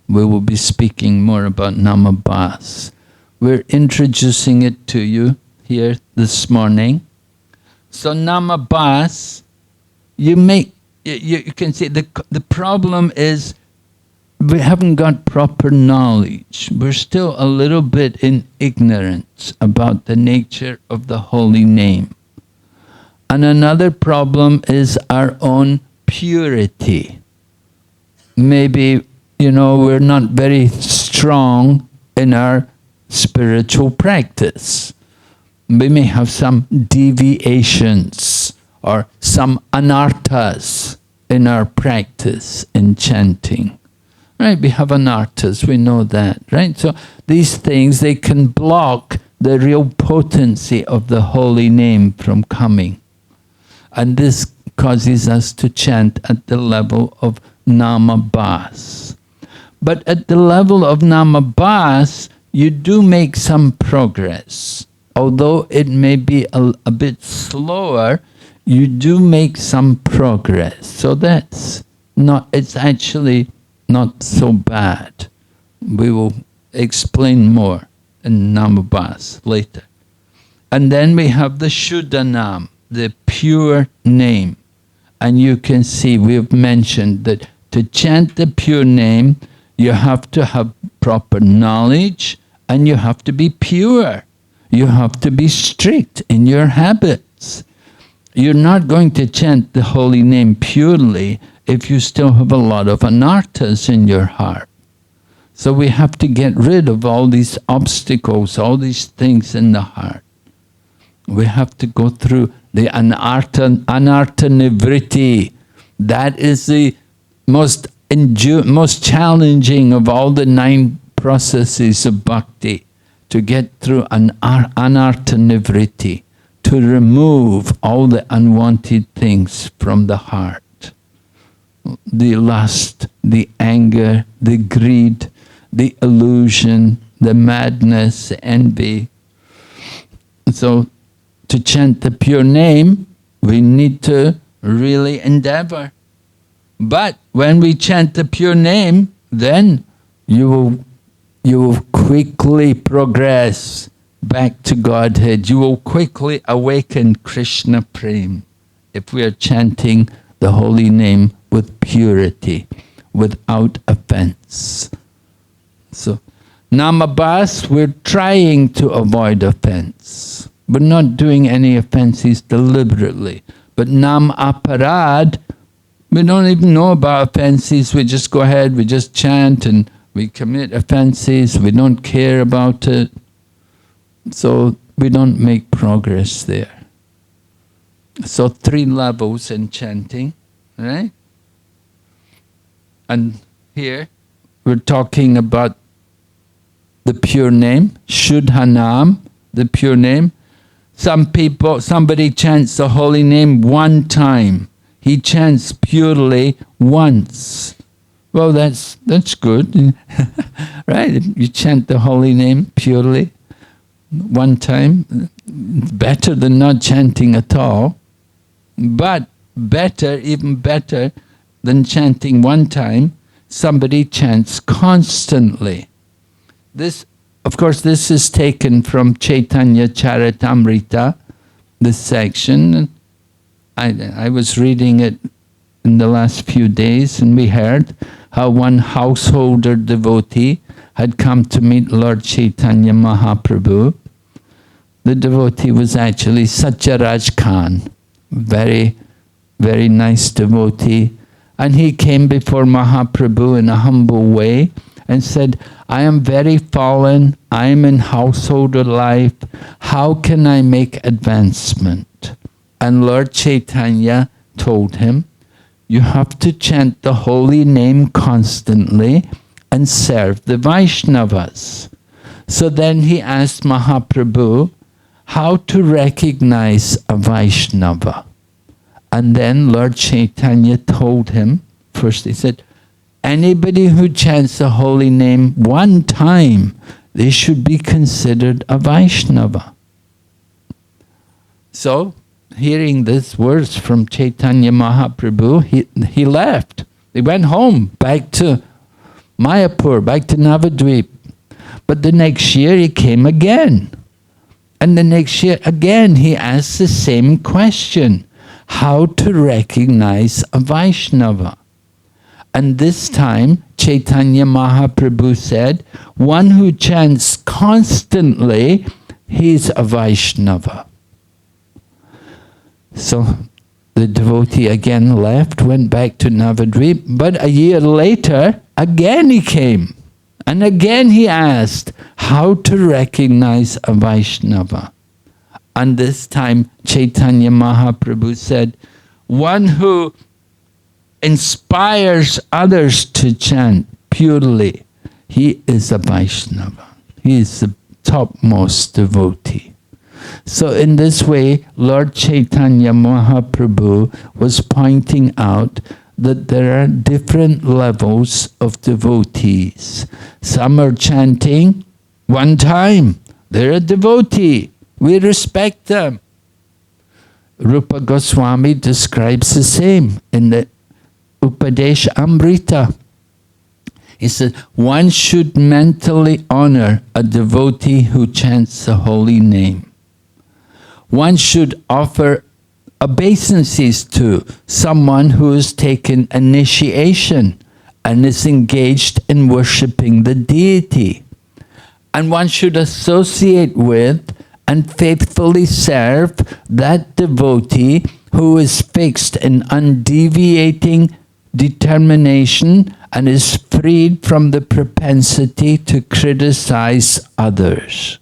we will be speaking more about Namabhas. We're introducing it to you here this morning. So Namabhas, you can see the problem is we haven't got proper knowledge. We're still a little bit in ignorance about the nature of the holy name. And another problem is our own purity. Maybe, we're not very strong in our spiritual practice. We may have some deviations or some anarthas in our practice in chanting. Right, we have anarthas, we know that, right? So these things, they can block the real potency of the holy name from coming. And this causes us to chant at the level of Namabhas. But at the level of Namabhas, you do make some progress. Although it may be a bit slower, you do make some progress. So it's actually not so bad. We will explain more in Namabhas later. And then we have the Shuddhanam, the pure name. And you can see we've mentioned that to chant the pure name, you have to have proper knowledge and you have to be pure. You have to be strict in your habits. You're not going to chant the holy name purely if you still have a lot of anarthas in your heart. So we have to get rid of all these obstacles, all these things in the heart. We have to go through the anartha nivritti. That is the most challenging of all the 9 processes of bhakti, to get through an anartha nivritti, to remove all the unwanted things from the heart. The lust, the anger, the greed, the illusion, the madness, the envy. So to chant the pure name, we need to really endeavor. But when we chant the pure name, then you will quickly progress back to Godhead. You will quickly awaken Krishna Prem if we are chanting the holy name with purity, without offense. So, Namabhas, we're trying to avoid offense. We're not doing any offenses deliberately. But Nam Aparad, we don't even know about offenses. We just go ahead, we just chant and we commit offenses. We don't care about it. So we don't make progress there. So 3 levels in chanting, right? And here we're talking about the pure name, Shuddhanam, the pure name. Somebody chants the holy name 1 time. He chants purely once. Well, that's good, right? You chant the holy name purely 1 time. It's better than not chanting at all. But even better than chanting 1 time, somebody chants constantly. This, of course, this is taken from Chaitanya Charitamrita, this section. I was reading it in the last few days, and we heard how one householder devotee had come to meet Lord Chaitanya Mahaprabhu. The devotee was actually Satyaraj Khan, very, very nice devotee. And he came before Mahaprabhu in a humble way and said, I am very fallen, I am in householder life, how can I make advancement? And Lord Chaitanya told him, you have to chant the holy name constantly and serve the Vaishnavas. So then he asked Mahaprabhu, how to recognize a Vaishnava. And then Lord Chaitanya told him, first he said, anybody who chants the holy name one time, they should be considered a Vaishnava. So, hearing these words from Chaitanya Mahaprabhu, he left. He went home, back to Mayapur, back to Navadvip. But the next year he came again. And the next year again he asked the same question, how to recognize a Vaishnava. And this time Chaitanya Mahaprabhu said, one who chants constantly, he's a Vaishnava. So the devotee again left, went back to Navadvip, but a year later, again he came. And again he asked how to recognize a Vaishnava. And this time Chaitanya Mahaprabhu said, one who inspires others to chant purely, he is a Vaishnava. He is the topmost devotee. So in this way, Lord Chaitanya Mahaprabhu was pointing out that there are different levels of devotees. Some are chanting one time. They're a devotee. We respect them. Rupa Goswami describes the same in the Upadesha Amrita. He said, one should mentally honor a devotee who chants the holy name. One should offer obeisances to someone who has taken initiation and is engaged in worshipping the deity. And one should associate with and faithfully serve that devotee who is fixed in undeviating determination and is freed from the propensity to criticize others.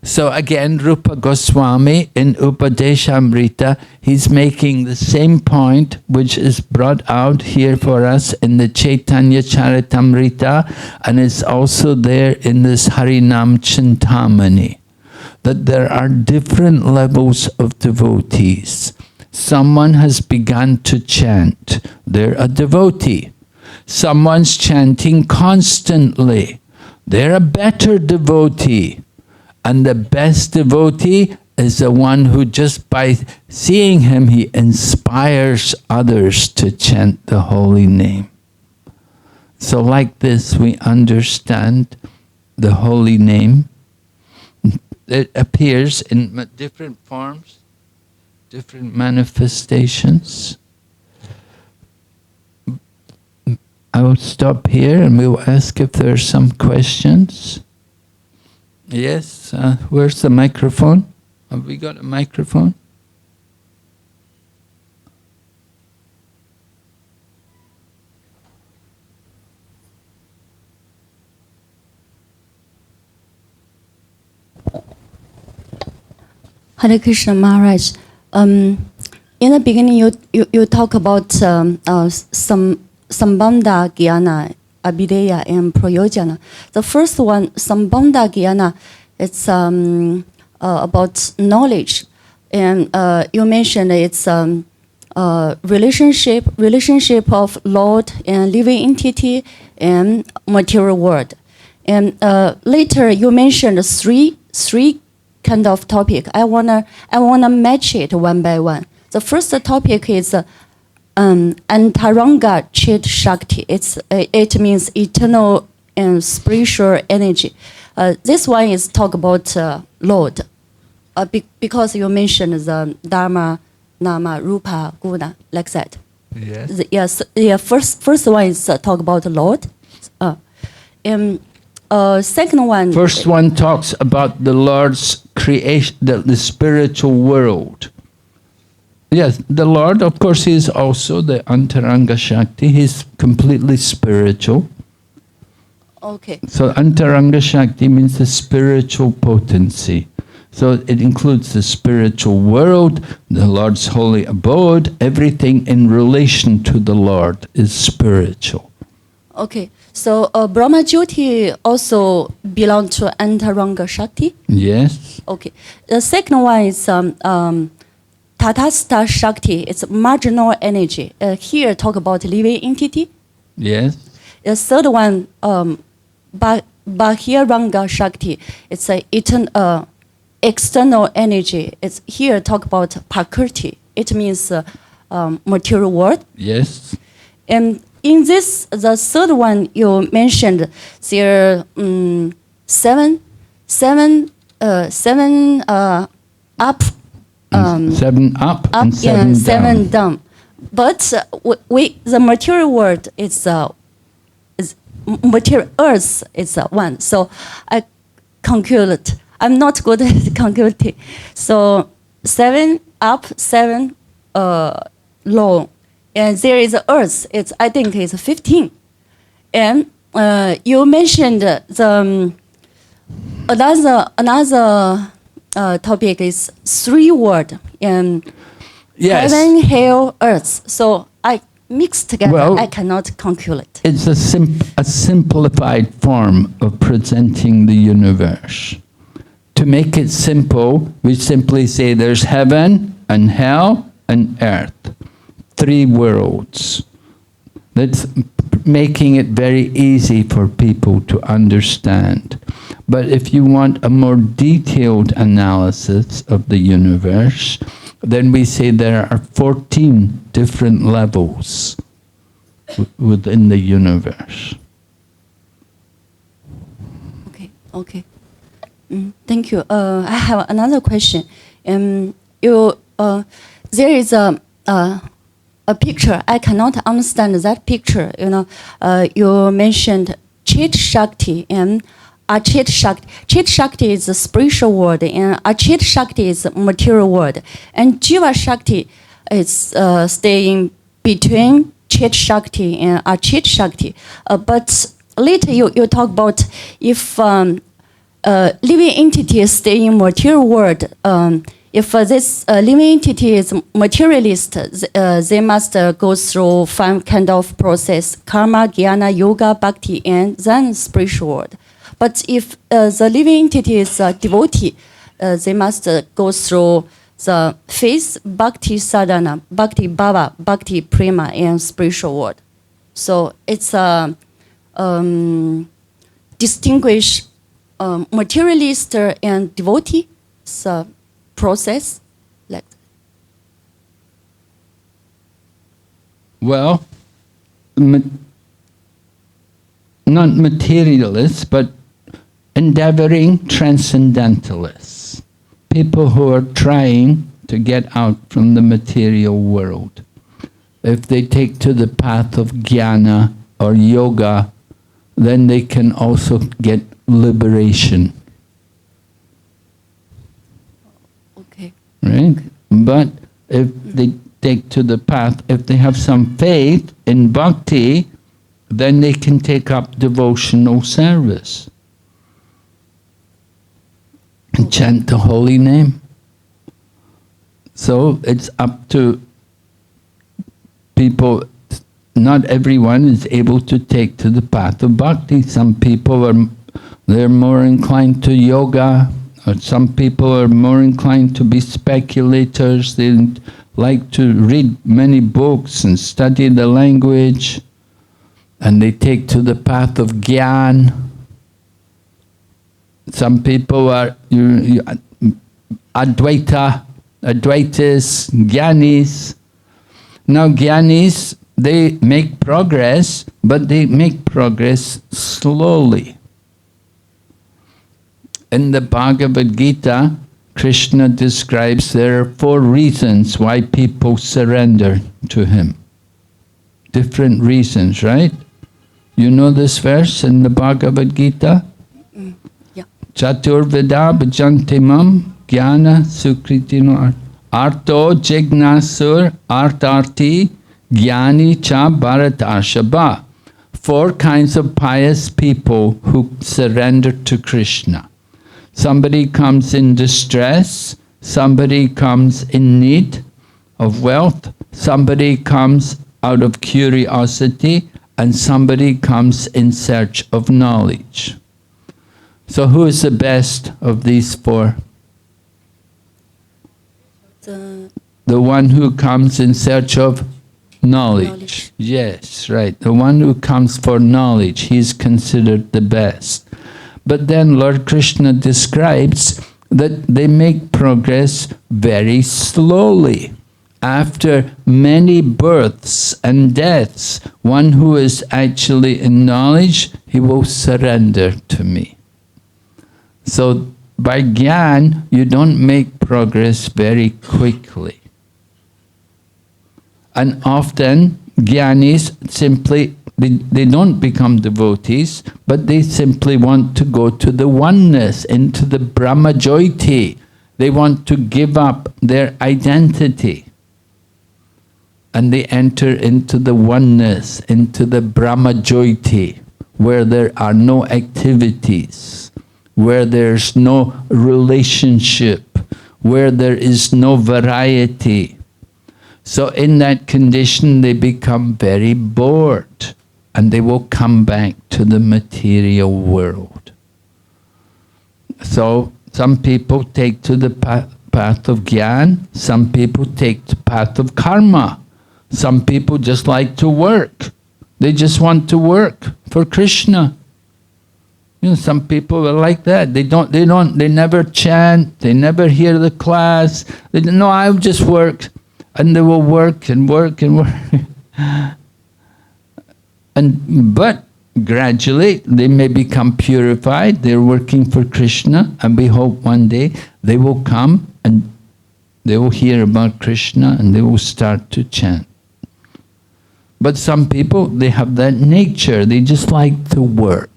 So again, Rupa Goswami in Upadeshamrita, he's making the same point which is brought out here for us in the Chaitanya Charitamrita, and is also there in this Harinam Cintamani, that there are different levels of devotees. Someone has begun to chant, they're a devotee. Someone's chanting constantly, they're a better devotee. And the best devotee is the one who just by seeing him, he inspires others to chant the holy name. So like this, we understand the holy name. It appears in different forms, different manifestations. I will stop here and we'll ask if there are some questions. Yes, where's the microphone? Have we got a microphone? Hare Krishna Maharaj. In the beginning, you talk about Sambandha Jnana, Abhideya, and Prayojana. The first one, Sambandha Jnana, it's about knowledge, and you mentioned it's relationship of Lord and living entity and material world. And later you mentioned three kind of topic. I wanna match it one by one. The first topic is Antaranga Chit Shakti. It means eternal and spiritual energy. This one is talk about Lord, because you mentioned the Dharma, Nama, Rupa, Guna, like that. Yes. Yes. Yeah. First one is talk about Lord. Second one. First one talks about the Lord's creation, the spiritual world. Yes, the Lord, of course, he is also the Antaranga Shakti. He's completely spiritual. Okay. So Antaranga Shakti means the spiritual potency. So it includes the spiritual world, the Lord's holy abode, everything in relation to the Lord is spiritual. Okay, so Brahma Jyoti also belong to Antaranga Shakti. Yes. Okay, the second one is Tatastha Shakti. It's marginal energy. Here talk about living entity. Yes. The third one, Bahiranga Shakti. It's a external energy. It's here talk about Prakriti. It means material world. Yes. And in this, the third one you mentioned, there are seven up, Seven up and seven and seven down. down. But the material world is material Earth is one. So I calculate. I'm not good at calculating. So 7 up, 7 low. And there is Earth. I think it's 15. And you mentioned the another topic is 3 words and Yes. heaven, hell, earth. So I mixed together. Well, I cannot calculate. It's a simplified form of presenting the universe. To make it simple, we simply say there's heaven and hell and earth. 3 worlds. That's making it very easy for people to understand. But if you want a more detailed analysis of the universe, then we say there are 14 different levels within the universe. Okay. Thank you. I have another question. There is a picture. I cannot understand that picture. You mentioned Chit Shakti and Achit Shakti. Chit Shakti is the spiritual world, and Achit Shakti is the material world. And Jiva Shakti is staying between Chit Shakti and Achit Shakti. But later you talk about if living entity stay in material world. If this living entity is materialist, they must go through 5 kind of process: karma, jnana, yoga, bhakti, and then spiritual world. But if the living entity is devotee, they must go through the faith, bhakti sadhana, bhakti bhava, bhakti prema, and spiritual world. So it's a distinguish materialist and devotee process. Like Well, not materialists, but endeavoring transcendentalists. People who are trying to get out from the material world. If they take to the path of jnana or yoga, then they can also get liberation. okay. Right? But if they take to the path, if they have some faith in bhakti, then they can take up devotional service and chant the holy name. So it's up to people. Not everyone is able to take to the path of bhakti. Some people they're more inclined to yoga, or some people are more inclined to be speculators. They like to read many books and study the language, and they take to the path of jnana. Some people are Advaitas, Jnanis. Now Jnanis, they make progress, but they make progress slowly. In the Bhagavad Gita, Krishna describes there are 4 reasons why people surrender to him. Different reasons, right? You know this verse in the Bhagavad Gita? Yeah. Chaturveda bhajantimam jnana sukritino arto jignasur artarti jnani cha bharatarshava. 4 kinds of pious people who surrender to Krishna. Somebody comes in distress, somebody comes in need of wealth, somebody comes out of curiosity, and somebody comes in search of knowledge. So who is the best of these four? The one who comes in search of knowledge. Yes, right. The one who comes for knowledge, he's considered the best. But then Lord Krishna describes that they make progress very slowly. After many births and deaths, one who is actually in knowledge, he will surrender to me. So by Gyan, you don't make progress very quickly. And often, Gyanis simply, they don't become devotees, but they simply want to go to the oneness, into the Brahma-Jyoti. They want to give up their identity. And they enter into the oneness, into the Brahma-Jyoti, where there are no activities, where there's no relationship, where there is no variety. So in that condition, they become very bored, and they will come back to the material world. So some people take to the path of Gyan, some people take the path of karma. Some people just like to work. They just want to work for Krishna. You know, some people are like that. They never chant, they never hear the class. No, I'll just work. And they will work and work and work. But gradually they may become purified. They're working for Krishna, and we hope one day they will come and they will hear about Krishna and they will start to chant. But some people, they have that nature. They just like to work.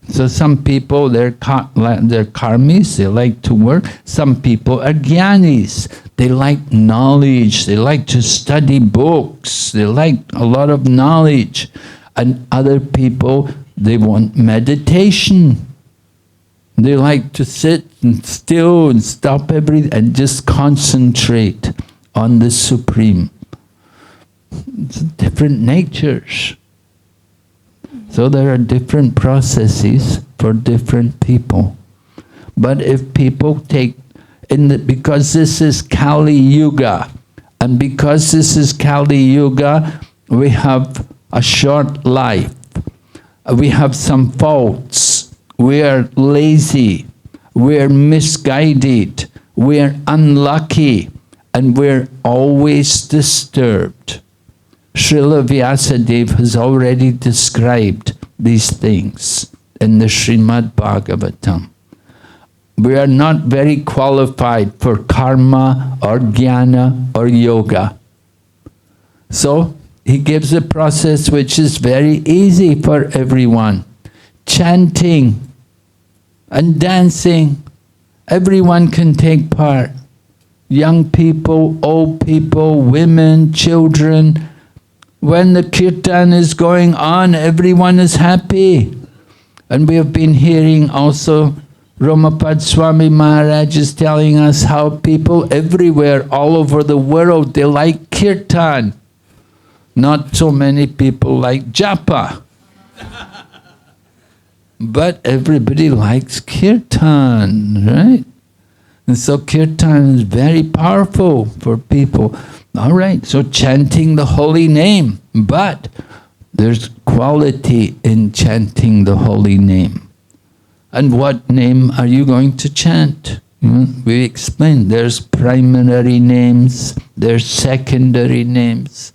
So some people, they're karmis, they like to work. Some people are jnanis. They like knowledge. They like to study books. They like a lot of knowledge. And other people, they want meditation. They like to sit and still and stop everything and just concentrate on the Supreme. It's different natures. So there are different processes for different people. But if people take, because this is Kali Yuga, and because this is Kali Yuga, we have a short life. We have some faults. We are lazy. We are misguided. We are unlucky. And we're always disturbed. Srila Vyasadeva has already described these things in the Srimad Bhagavatam. We are not very qualified for karma or jnana or yoga. So he gives a process which is very easy for everyone. Chanting and dancing, everyone can take part. Young people, old people, women, children. When the kirtan is going on, everyone is happy. And we have been hearing also, Romapad Swami Maharaj is telling us how people everywhere, all over the world, they like kirtan. Not so many people like japa. But everybody likes kirtan, right? And so kirtan is very powerful for people. All right, so chanting the holy name, but there's quality in chanting the holy name. And what name are you going to chant? We explained there's primary names, there's secondary names.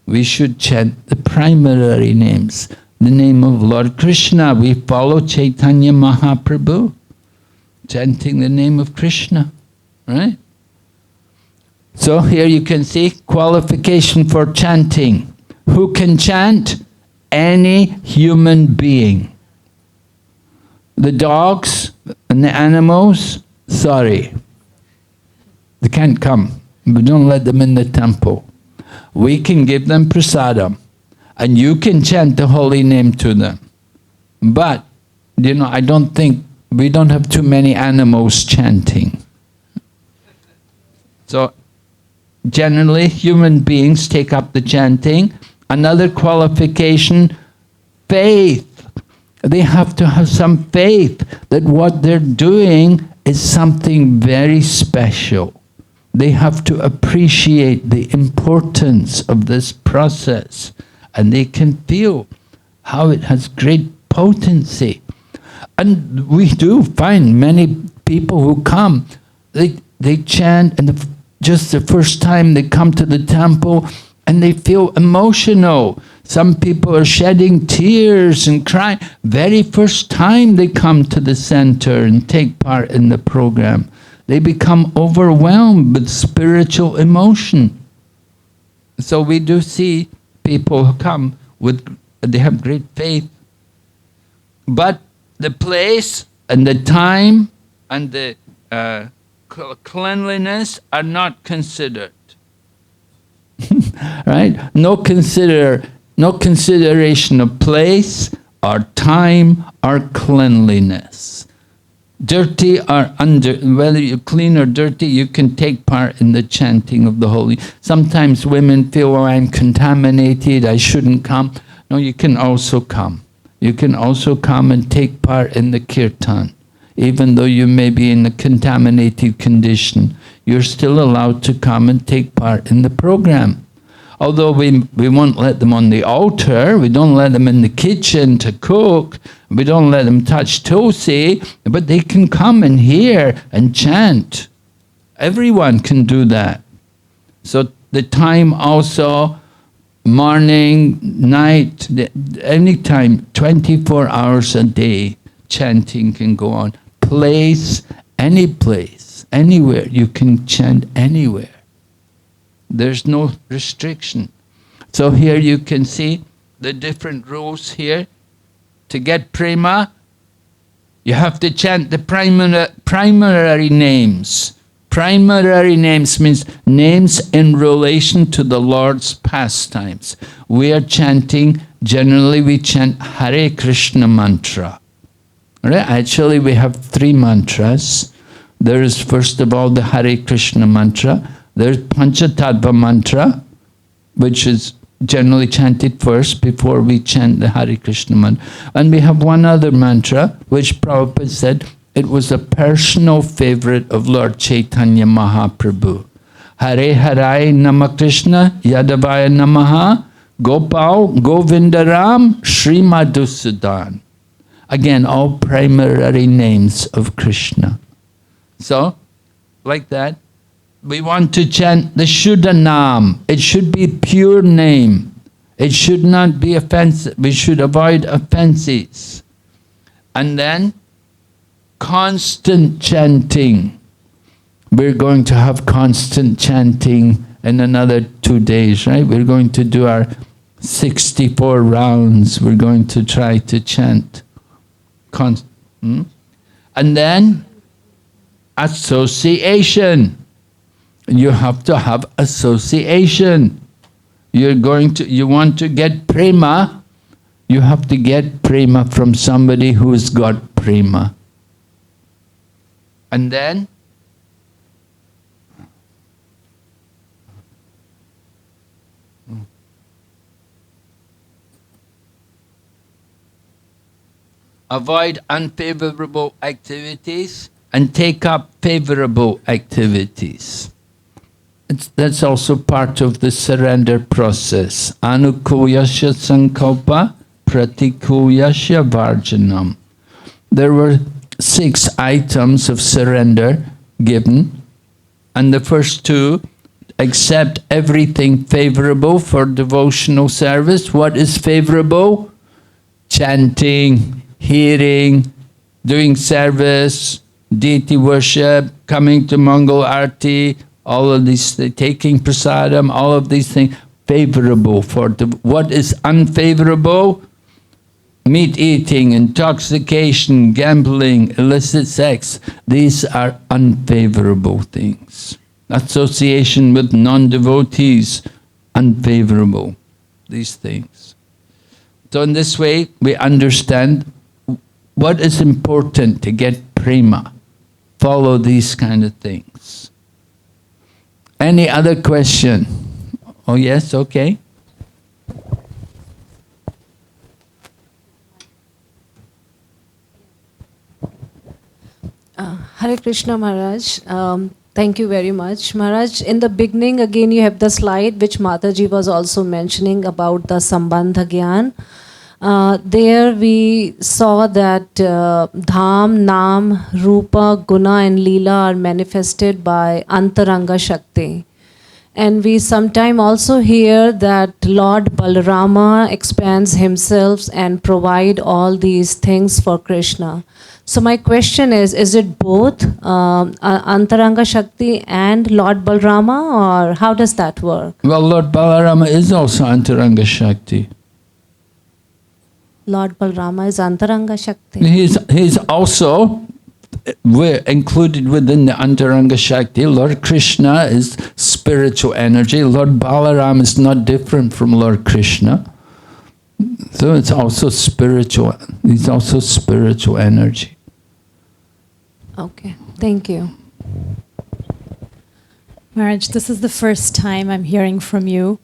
We should chant the primary names. The name of Lord Krishna, we follow Chaitanya Mahaprabhu, chanting the name of Krishna, right? So here you can see qualification for chanting. Who can chant? Any human being. The dogs and the animals, sorry, they can't come. We don't let them in the temple. We can give them prasadam, and you can chant the holy name to them. But, I don't think, we don't have too many animals chanting. So, generally, human beings take up the chanting, Another qualification, faith. They have to have some faith that what they're doing is something very special. They have to appreciate the importance of this process, and they can feel how it has great potency. And we do find many people who come, they chant, and just the first time they come to the temple, and they feel emotional. Some people are shedding tears and crying. Very first time they come to the center and take part in the program, they become overwhelmed with spiritual emotion. So we do see people who come they have great faith. But the place and the time and the cleanliness are not considered. Right? No consideration of place or time or cleanliness. Dirty or whether you're clean or dirty, you can take part in the chanting of the holy. Sometimes women feel, oh, I'm contaminated, I shouldn't come. No, you can also come. You can also come and take part in the kirtan. Even though you may be in a contaminated condition, you're still allowed to come and take part in the program. Although we won't let them on the altar, we don't let them in the kitchen to cook, we don't let them touch tulsi, but they can come and hear and chant. Everyone can do that. So the time also, morning, night, anytime, 24 hours a day, chanting can go on. Place, anywhere, you can chant anywhere. There's no restriction. So here you can see the different rules here. To get prema, you have to chant the primary names. Primary names means names in relation to the Lord's pastimes. We are chanting, generally we chant Hare Krishna mantra. Right? Actually we have 3 mantras. There is first of all the Hare Krishna mantra. There's Panchatattva mantra, which is generally chanted first before we chant the Hare Krishna mantra. And we have one other mantra, which Prabhupada said it was a personal favorite of Lord Chaitanya Mahaprabhu. Hare Hare Namakrishna Yadavaya Namaha Gopal Govindaram Sri Madhusudan. Again, all primary names of Krishna. So, like that. We want to chant the Shuddha Nam. It should be pure name. It should not be offensive. We should avoid offenses. And then, constant chanting. We're going to have constant chanting in another 2 days, right? We're going to do our 64 rounds. We're going to try to chant. And then, association. You have to have association. You want to get prema, you have to get prema from somebody who's got prema. And then avoid unfavorable activities and take up favorable activities. That's also part of the surrender process. Anukuyasya sankalpa pratikuyasya varjanam. There were 6 items of surrender given, and the first 2, accept everything favorable for devotional service. What is favorable? Chanting, hearing, doing service, deity worship, coming to Mangal Arti, all of these, taking prasadam, all of these things, favorable for what is unfavorable? Meat eating, intoxication, gambling, illicit sex. These are unfavorable things. Association with non-devotees, unfavorable, these things. So in this way, we understand what is important to get prema. Follow these kind of things. Any other question? Oh yes, okay. Hare Krishna Maharaj. Thank you very much. Maharaj, in the beginning, again, you have the slide which Mataji was also mentioning about the Sambandha Gyan. There we saw that Dham, Nam, Rupa, Guna and Leela are manifested by Antaranga Shakti. And we sometime also hear that Lord Balarama expands himself and provide all these things for Krishna. So my question is it both Antaranga Shakti and Lord Balarama, or how does that work? Well, Lord Balarama is also Antaranga Shakti. Lord Balarama is Antaranga Shakti. He's also we're included within the Antaranga Shakti. Lord Krishna is spiritual energy. Lord Balaram is not different from Lord Krishna. So it's also spiritual. He's also spiritual energy. Okay, thank you. Maharaj, this is the first time I'm hearing from you,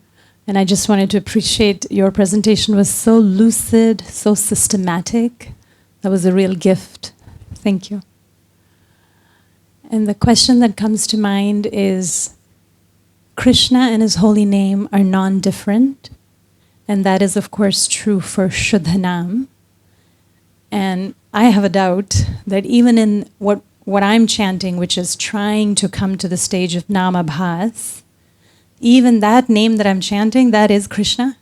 and I just wanted to appreciate your presentation was so lucid, so systematic. That was a real gift. Thank you. And the question that comes to mind is, Krishna and his holy name are non-different, and that is of course true for Shuddhanam. And I have a doubt that even in what I'm chanting, which is trying to come to the stage of Namabhas, even that name that I'm chanting, that is Krishna,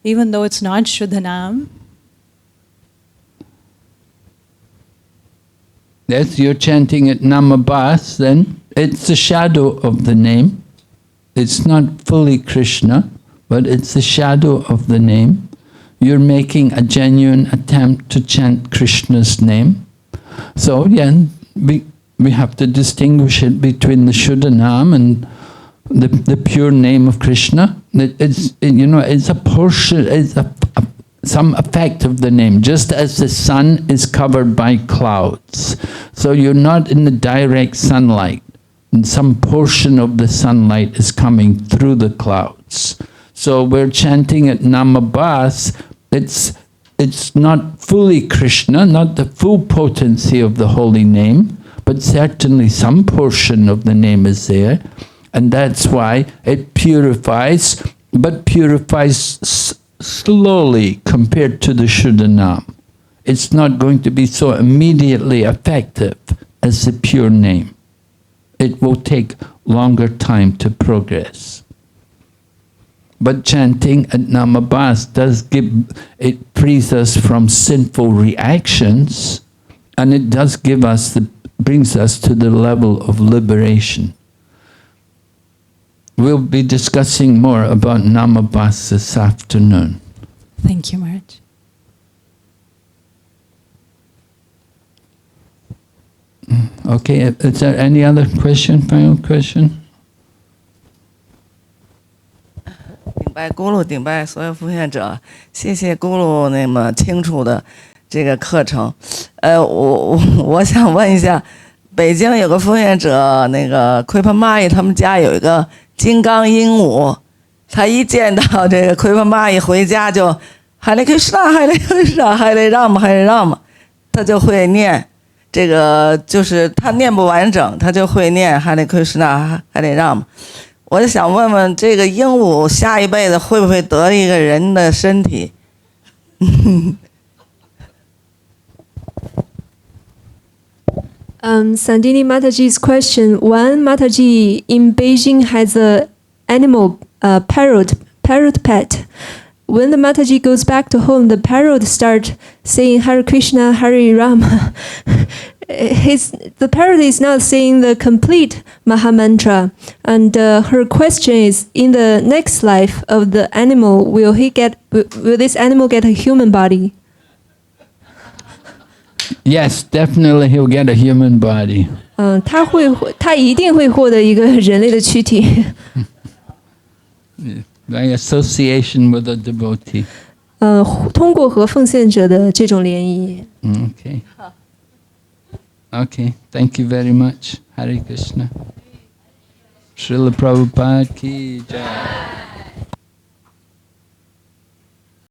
even though it's not Shuddhanam. Yes, you're chanting at Namabhas, then it's the shadow of the name. It's not fully Krishna, but it's the shadow of the name. You're making a genuine attempt to chant Krishna's name. So again, we have to distinguish it between the Shuddhanam and the pure name of Krishna. It's a portion, it's some effect of the name, just as the sun is covered by clouds. So you're not in the direct sunlight, and some portion of the sunlight is coming through the clouds. So we're chanting at Namabhas, it's not fully Krishna, not the full potency of the holy name, but certainly some portion of the name is there, and that's why it purifies, but purifies slowly compared to the Shuddhanam. It's not going to be so immediately effective as the pure name. It will take longer time to progress. But chanting at Namabhas it frees us from sinful reactions, and it does brings us to the level of liberation. We'll be discussing more about Namabhas this afternoon. Thank you, Maharaj. Okay, is there any other question, final question? 顶拜咕噜，顶拜所有奉献者，谢谢咕噜那么清楚的这个课程。我想问一下，北京有个奉献者，那个奎潘玛依他们家有一个金刚鹦鹉，他一见到这个奎潘玛依回家就Hare Krishna Hare Krishna Hare Rama Hare Rama，他就会念这个，就是他念不完整，他就会念Hare Krishna Hare Rama。我就想问问，这个鹦鹉下一辈子会不会得一个人的身体？Sandini Mataji's question. One Mataji in Beijing has a animal parrot pet. When the Mataji goes back to home, the parrot start saying Hare Krishna, Hare Rama. The parrot is not saying the complete Mahamantra. And her question is, in the next life of the animal, will this animal get a human body? Yes, definitely he'll get a human body. 他一定会获得一个人类的躯体。By association with a devotee. 通过和奉献者的这种联谊。Okay. Okay, thank you very much. Hare Krishna. Srila Prabhupada ki jai.